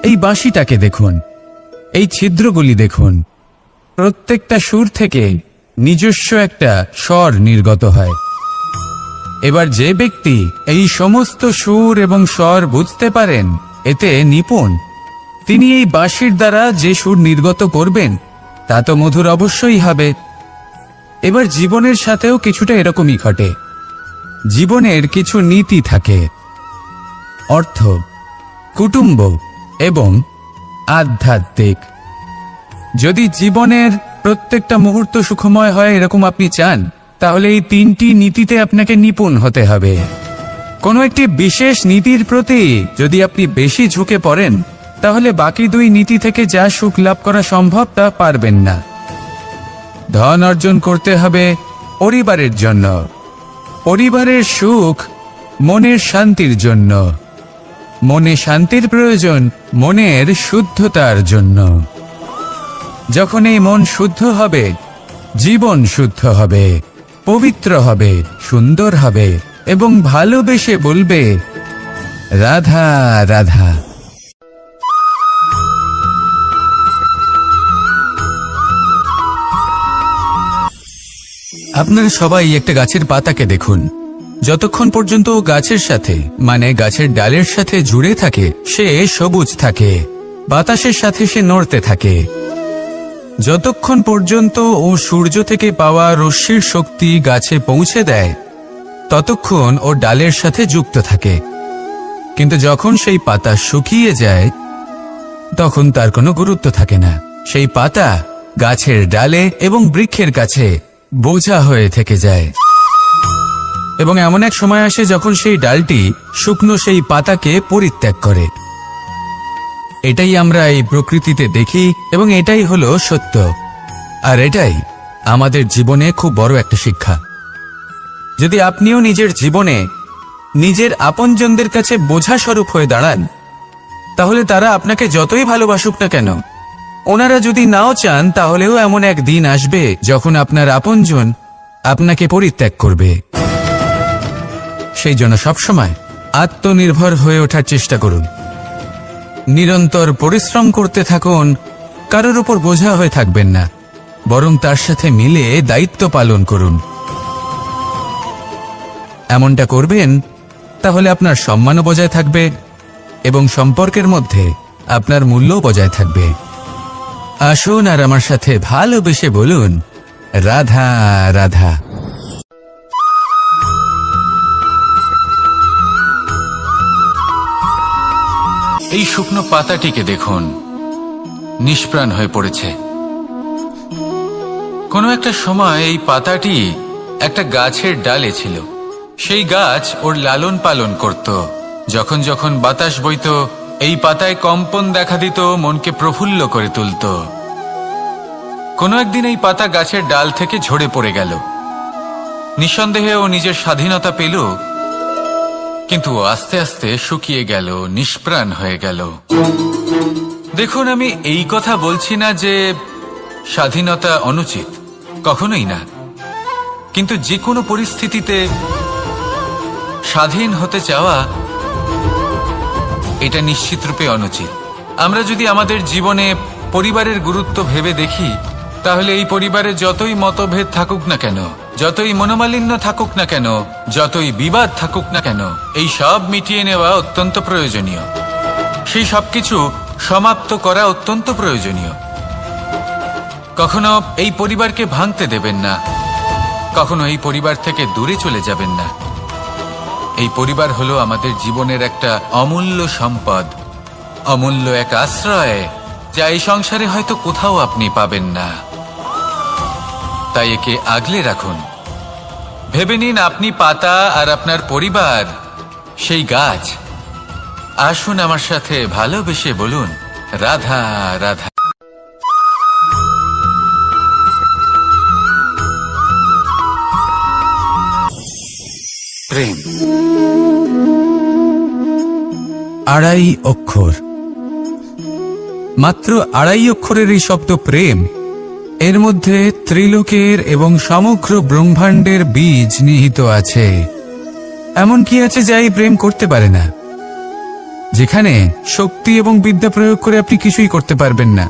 এই বাঁশিটাকে দেখুন, এই ছিদ্রগুলি দেখুন, প্রত্যেকটা সুর থেকে নিজস্ব একটা স্বর নির্গত হয়। এবার যে ব্যক্তি এই সমস্ত সুর এবং স্বর বুঝতে পারেন, এতে নিপুণ, তিনি এই বাঁশির দ্বারা যে সুর নির্গত করবেন তা তো মধুর অবশ্যই হবে। এবার জীবনের সাথেও কিছুটা এরকমই ঘটে। জীবনের কিছু নীতি থাকে, অর্থ, কুটুম্ব এবং আধ্যাত্মিক। যদি জীবনের প্রত্যেকটা মুহূর্ত সুখময় হয় এরকম আপনি চান, তাহলে এই তিনটি নীতিতে আপনাকে নিপুণ হতে হবে। কোনো একটি বিশেষ নীতির প্রতি যদি আপনি বেশি ঝুঁকে পড়েন, তাহলে বাকি দুই নীতি থেকে যা সুখ লাভ করা সম্ভব তা পারবেন না। ধন অর্জন করতে হবে পরিবারের জন্য, পরিবারের সুখ মনের শান্তির জন্য, মনে শান্তির প্রয়োজন মনের শুদ্ধতার জন্য। যখন এই মন শুদ্ধ হবে, জীবন শুদ্ধ হবে, পবিত্র হবে, সুন্দর হবে এবং ভালোবেসে বলবে, রাধা রাধা। আপনারা সবাই একটা গাছের পাতাকে দেখুন। যতক্ষণ পর্যন্ত ও গাছের সাথে মানে গাছের ডালের সাথে জুড়ে থাকে সে সবুজ থাকে, বাতাসের সাথে সে নড়তে থাকে। যতক্ষণ পর্যন্ত ও সূর্য থেকে পাওয়া রশ্মির শক্তি গাছে পৌঁছে দেয় ততক্ষণ ও ডালের সাথে যুক্ত থাকে। কিন্তু যখন সেই পাতা শুকিয়ে যায় তখন তার কোনো গুরুত্ব থাকে না। সেই পাতা গাছের ডালে এবং বৃক্ষের কাছে বোঝা হয়ে থেকে যায়। এবং এমন এক সময় আসে যখন সেই ডালটি শুকনো সেই পাতাকে পরিত্যাগ করে। এটাই আমরা এই প্রকৃতিতে দেখি এবং এটাই হলো সত্য। আর এটাই আমাদের জীবনে খুব বড় একটা শিক্ষা। যদি আপনিও নিজের জীবনে নিজের আপনজনদের কাছে বোঝা স্বরূপ হয়ে দাঁড়ান, তাহলে তারা আপনাকে যতই ভালোবাসুক না কেন, ওনারা যদি নাও চান তাহলেও এমন এক দিন আসবে যখন আপনার আপনজন আপনাকে পরিত্যাগ করবে। সেই জন্য সবসময় আত্মনির্ভর হয়ে ওঠার চেষ্টা করুন, নিরন্তর পরিশ্রম করতে থাকুন, কারোর উপর বোঝা হয়ে থাকবেন না, বরং তার সাথে মিলে দায়িত্ব পালন করুন। এমনটা করবেন তাহলে আপনার সম্মানও বজায় থাকবে এবং সম্পর্কের মধ্যে আপনার মূল্যও বজায় থাকবে। আসুন আর আমার সাথে ভালোবেসে বলুন, রাধা রাধা। এই শুকনো পাতাটিকে দেখুন, নিষ্প্রাণ হয়ে পড়েছে। কোনো একটা সময় এই পাতাটি একটা গাছের ডালে ছিল। সেই গাছ ওর লালন পালন করত। যখন যখন বাতাস বইত, এই পাতায় কম্পন দেখা দিত, মনকে প্রফুল্ল করে তুলত। কোনো একদিন এই পাতা গাছের ডাল থেকে ঝরে পড়ে গেল। নিঃসন্দেহে ও নিজের স্বাধীনতা পেল, কিন্তু আস্তে আস্তে শুকিয়ে গেল, নিষ্প্রাণ হয়ে গেল। দেখুন, আমি এই কথা বলছি না যে স্বাধীনতা অনুচিত, কখনোই না। কিন্তু যে কোনো পরিস্থিতিতে স্বাধীন হতে চাওয়া এটা নিশ্চিতরূপে অনুচিত। আমরা যদি আমাদের জীবনে পরিবারের গুরুত্ব ভেবে দেখি, তাহলে এই পরিবারে যতই মতভেদ থাকুক না কেন, যতই মনোমালিন্য থাকুক না কেন, যতই বিবাদ থাকুক না কেন, এই সব মিটিয়ে নেওয়া অত্যন্ত প্রয়োজনীয়। সেই সবকিছু সমাপ্ত করা অত্যন্ত প্রয়োজনীয়। কখনো এই পরিবারকে ভাঙতে দেবেন না, কখনো এই পরিবার থেকে দূরে চলে যাবেন না। এই পরিবার হলো আমাদের জীবনের একটা অমূল্য সম্পদ, অমূল্য এক আশ্রয়, যা এই সংসারে হয়তো কোথাও আপনি পাবেন না। তাই একে আগলে রাখুন। ভেবে নিন আপনি পাতা আর আপনার পরিবার সেই গাছ। আসুন আমার সাথে ভালোবেসে বলুন, রাধা রাধা। প্রেম আড়াই অক্ষর, মাত্র আড়াই অক্ষরের এই শব্দ প্রেম, এর মধ্যে ত্রিলোকের এবং সমগ্র ব্রহ্মাণ্ডের বীজ নিহিত আছে। এমন কি আছে যা এই প্রেম করতে পারে না? যেখানে শক্তি এবং বিদ্যা প্রয়োগ করে আপনি কিছুই করতে পারবেন না,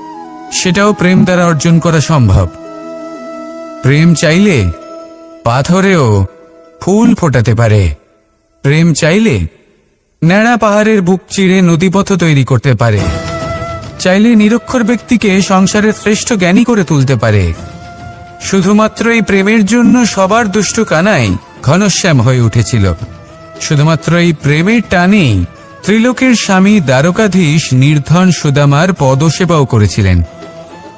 সেটাও প্রেম দ্বারা অর্জন করা সম্ভব। প্রেম চাইলে পাথরেও ফুল ফোটাতে পারে। প্রেম চাইলে ন্যাড়া পাহাড়ের বুক চিরে নদীপথ তৈরি করতে পারে। চাইলে নিরক্ষর ব্যক্তিকে সংসারের শ্রেষ্ঠ জ্ঞানী করে তুলতে পারে। শুধুমাত্র এই প্রেমের জন্য সবার দুষ্ট কানাই ঘনশ্যাম হয়ে উঠেছিল। শুধুমাত্র এই প্রেমের টানেই ত্রিলোকের স্বামী দ্বারকাধীশ নির্ধন সুদামার পদসেবাও করেছিলেন।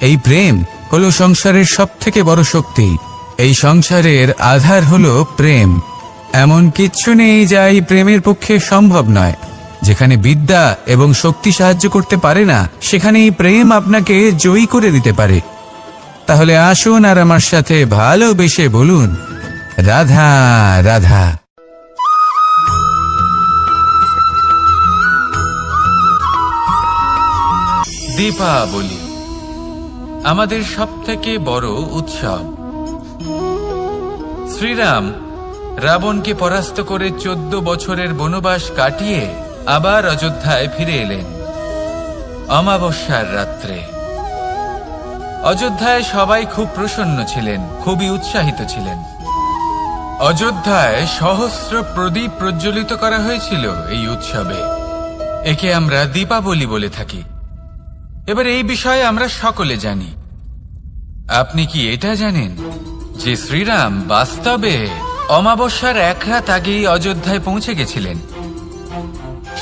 এই প্রেম হলো সংসারের সবথেকে বড় শক্তি। এই সংসারের আধার হলো প্রেম। এমন কিচ্ছু নেই যা এই প্রেমের পক্ষে সম্ভব নয়। যেখানে বিদ্যা এবং শক্তি সাহায্য করতে পারে না, সেখানে এই প্রেম আপনাকে জয়ী করে দিতে পারে। তাহলে আসুন আর আমার সাথে ভালোবেসে বলুন, রাধা রাধা। দীপাবলি আমাদের সবথেকে বড় উৎসব। শ্রীরাম রাবণকে পরাস্ত করে 14 বছরের বনবাস কাটিয়ে আবার অযোধ্যায় ফিরে এলেন অমাবস্যার রাত্রে। অযোধ্যায় সবাই খুব প্রসন্ন ছিলেন, খুবই উৎসাহিত ছিলেন। অযোধ্যায় সহস্র প্রদীপ প্রজ্বলিত করা হয়েছিল এই উৎসবে। একে আমরা দীপাবলি বলে থাকি। এবার এই বিষয়ে আমরা সকলে জানি। আপনি কি এটা জানেন যে শ্রীরাম বাস্তবে অমাবস্যার এক রাত আগেই অযোধ্যায় পৌঁছে গেছিলেন?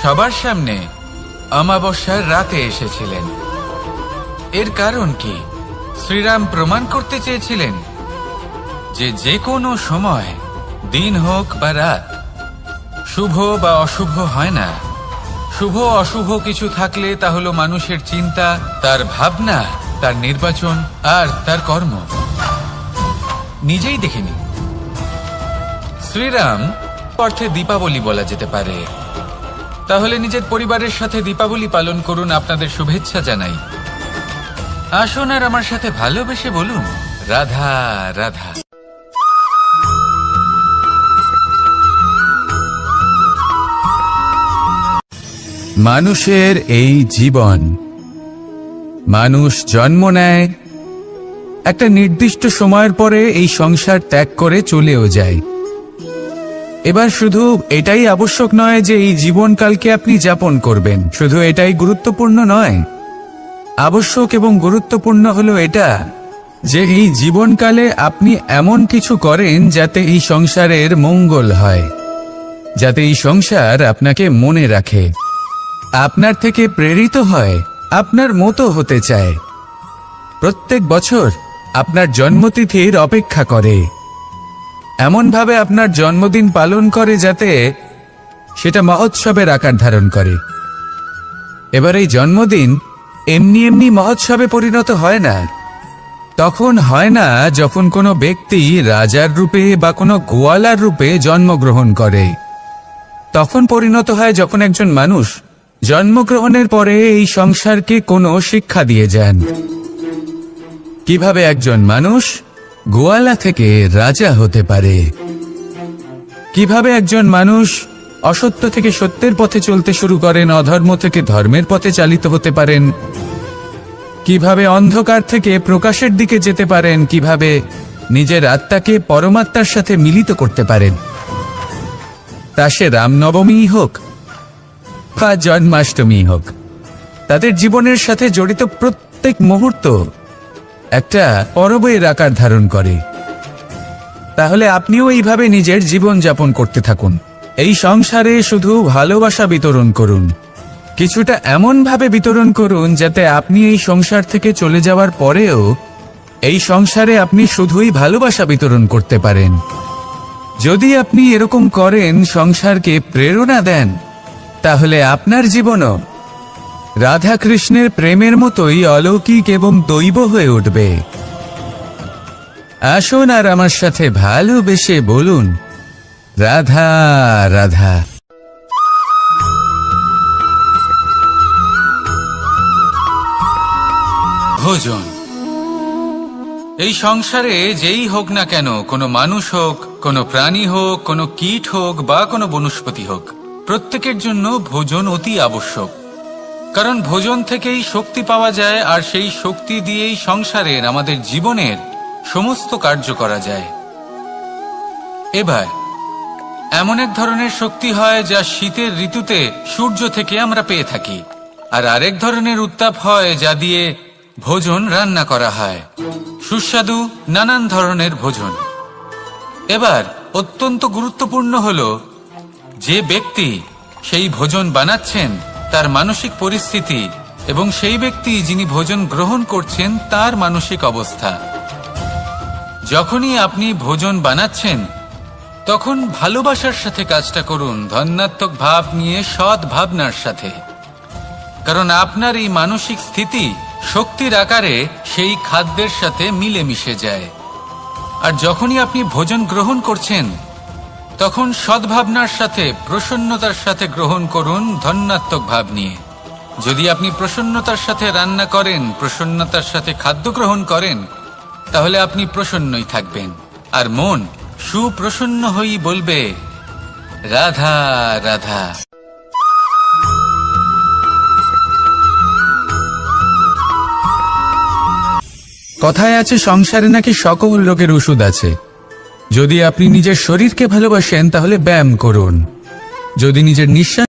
সবার সামনে অমাবস্যার রাতে এসেছিলেন। এর কারণ কি? শ্রীরাম প্রমাণ করতে চেয়েছিলেন যে যে কোনো সময়, দিন হোক বা রাত, শুভ বা অশুভ হয় না। শুভ অশুভ কিছু থাকলে তা হলো মানুষের চিন্তা, তার ভাবনা, তার নির্বাচন আর তার কর্ম। নিজেই দেখে নিন। শ্রীরাম অর্থে দীপাবলি বলা যেতে পারে। তাহলে নিজের পরিবারের সাথে দীপাবলি পালন করুন। আপনাদের শুভেচ্ছা জানাই। আসুন আর আমার সাথে ভালোবেসে বলুন, রাধা রাধা। মানুষের এই জীবন, মানুষ জন্ম নেয়, একটা নির্দিষ্ট সময়ের পরে এই সংসার ত্যাগ করে চলেও যায়। এবার শুধু এটাই আবশ্যক নয় যে এই জীবনকালকে আপনি যাপন করবেন, শুধু এটাই গুরুত্বপূর্ণ নয়। আবশ্যক এবং গুরুত্বপূর্ণ হলো এটা যে এই জীবনকালে আপনি এমন কিছু করেন যাতে এই সংসারের মঙ্গল হয়, যাতে এই সংসার আপনাকে মনে রাখে, আপনার থেকে প্রেরিত হয়, আপনার মতো হতে চায়, প্রত্যেক বছর আপনার জন্মতিথির অপেক্ষা করে, এমনভাবে আপনার জন্মদিন পালন করে যাতে সেটা মহোৎসবের আকার ধারণ করে। এবার এই জন্মদিন এমনি এমনি মহোৎসবে পরিণত হয় না। তখন হয় না যখন কোনো ব্যক্তি রাজার রূপে বা কোনো গোয়ালার রূপে জন্মগ্রহণ করে। তখন পরিণত হয় যখন একজন মানুষ জন্মগ্রহণের পরে এই সংসারকে কোনো শিক্ষা দিয়ে যান। কিভাবে একজন মানুষ গোয়ালা থেকে রাজা হতে পারে, কিভাবে একজন মানুষ অসত্য থেকে সত্যের পথে চলতে শুরু করেন, অধর্ম থেকে ধর্মের পথে চালিত হতে পারেন, কিভাবে অন্ধকার থেকে প্রকাশের দিকে যেতে পারেন, কিভাবে নিজের আত্মাকে পরমাত্মার সাথে মিলিত করতে পারেন। তা সে রামনবমী হোক বা জন্মাষ্টমী হোক, তাদের জীবনের সাথে জড়িত প্রত্যেক মুহূর্ত একটা পরবের আকার ধারণ করে। তাহলে আপনিও এইভাবে নিজের জীবন যাপন করতে থাকুন। এই সংসারে শুধু ভালোবাসা বিতরণ করুন, কিছুটা এমন ভাবে বিতরণ করুন যাতে আপনি এই সংসার থেকে চলে যাওয়ার পরেও এই সংসারে আপনি শুধুই ভালোবাসা বিতরণ করতে পারেন। যদি আপনি এরকম করেন, সংসারকে প্রেরণা দেন, তাহলে আপনার জীবনও রাধা কৃষ্ণের প্রেমের মতোই অলৌকিক এবং দৈব হয়ে উঠবে। আসুন আর আমার সাথে ভালোবেসে বলুন, রাধা রাধা। ভোজন। এই সংসারে যেই হোক না কেন, কোনো মানুষ হোক, কোনো প্রাণী হোক, কোনো কীট হোক বা কোনো বনস্পতি হোক, প্রত্যেকের জন্য ভোজন অতি আবশ্যক। কারণ ভোজন থেকেই শক্তি পাওয়া যায়, আর সেই শক্তি দিয়েই সংসারের, আমাদের জীবনের সমস্ত কার্য করা যায়। এবার এমন এক ধরনের শক্তি হয় যা শীতের ঋতুতে সূর্য থেকে আমরা পেয়ে থাকি, আর আরেক ধরনের উত্তাপ হয় যা দিয়ে ভোজন রান্না করা হয়, সুস্বাদু নানান ধরনের ভোজন। এবার অত্যন্ত গুরুত্বপূর্ণ হলো যে ব্যক্তি সেই ভোজন বানাচ্ছেন তার মানসিক পরিস্থিতি এবং সেই ব্যক্তি যিনি ভোজন গ্রহণ করছেন তার মানসিক অবস্থা। যখনই আপনি ভোজন বানাচ্ছেন তখন ভালোবাসার সাথে কাজটা করুন, ধন্যাত্মক ভাব নিয়ে, সৎ ভাবনার সাথে। কারণ আপনার এই মানসিক স্থিতি শক্তির আকারে সেই খাদ্যের সাথে মিলেমিশে যায়। আর যখনই আপনি ভোজন গ্রহণ করছেন, তখন সদ্ভাবনার সাথে, প্রসন্নতার সাথে গ্রহণ করুন, ধন্যাত্মক ভাব নিয়ে। যদি আপনি প্রসন্নতার সাথে রান্না করেন, প্রসন্নতার সাথে খাদ্য গ্রহণ করেন, তাহলে আপনি প্রসন্নই থাকবেন। আর মন সুপ্রসন্ন হয়েই বলবে, রাধা রাধা। কথায় আছে সংসারে নাকি সকল রোগের ওষুধ আছে। যদি আপনি নিজের শরীরকে ভালোবাসেন তাহলে ব্যায়াম করুন। যদি নিজের নিঃশ্বাস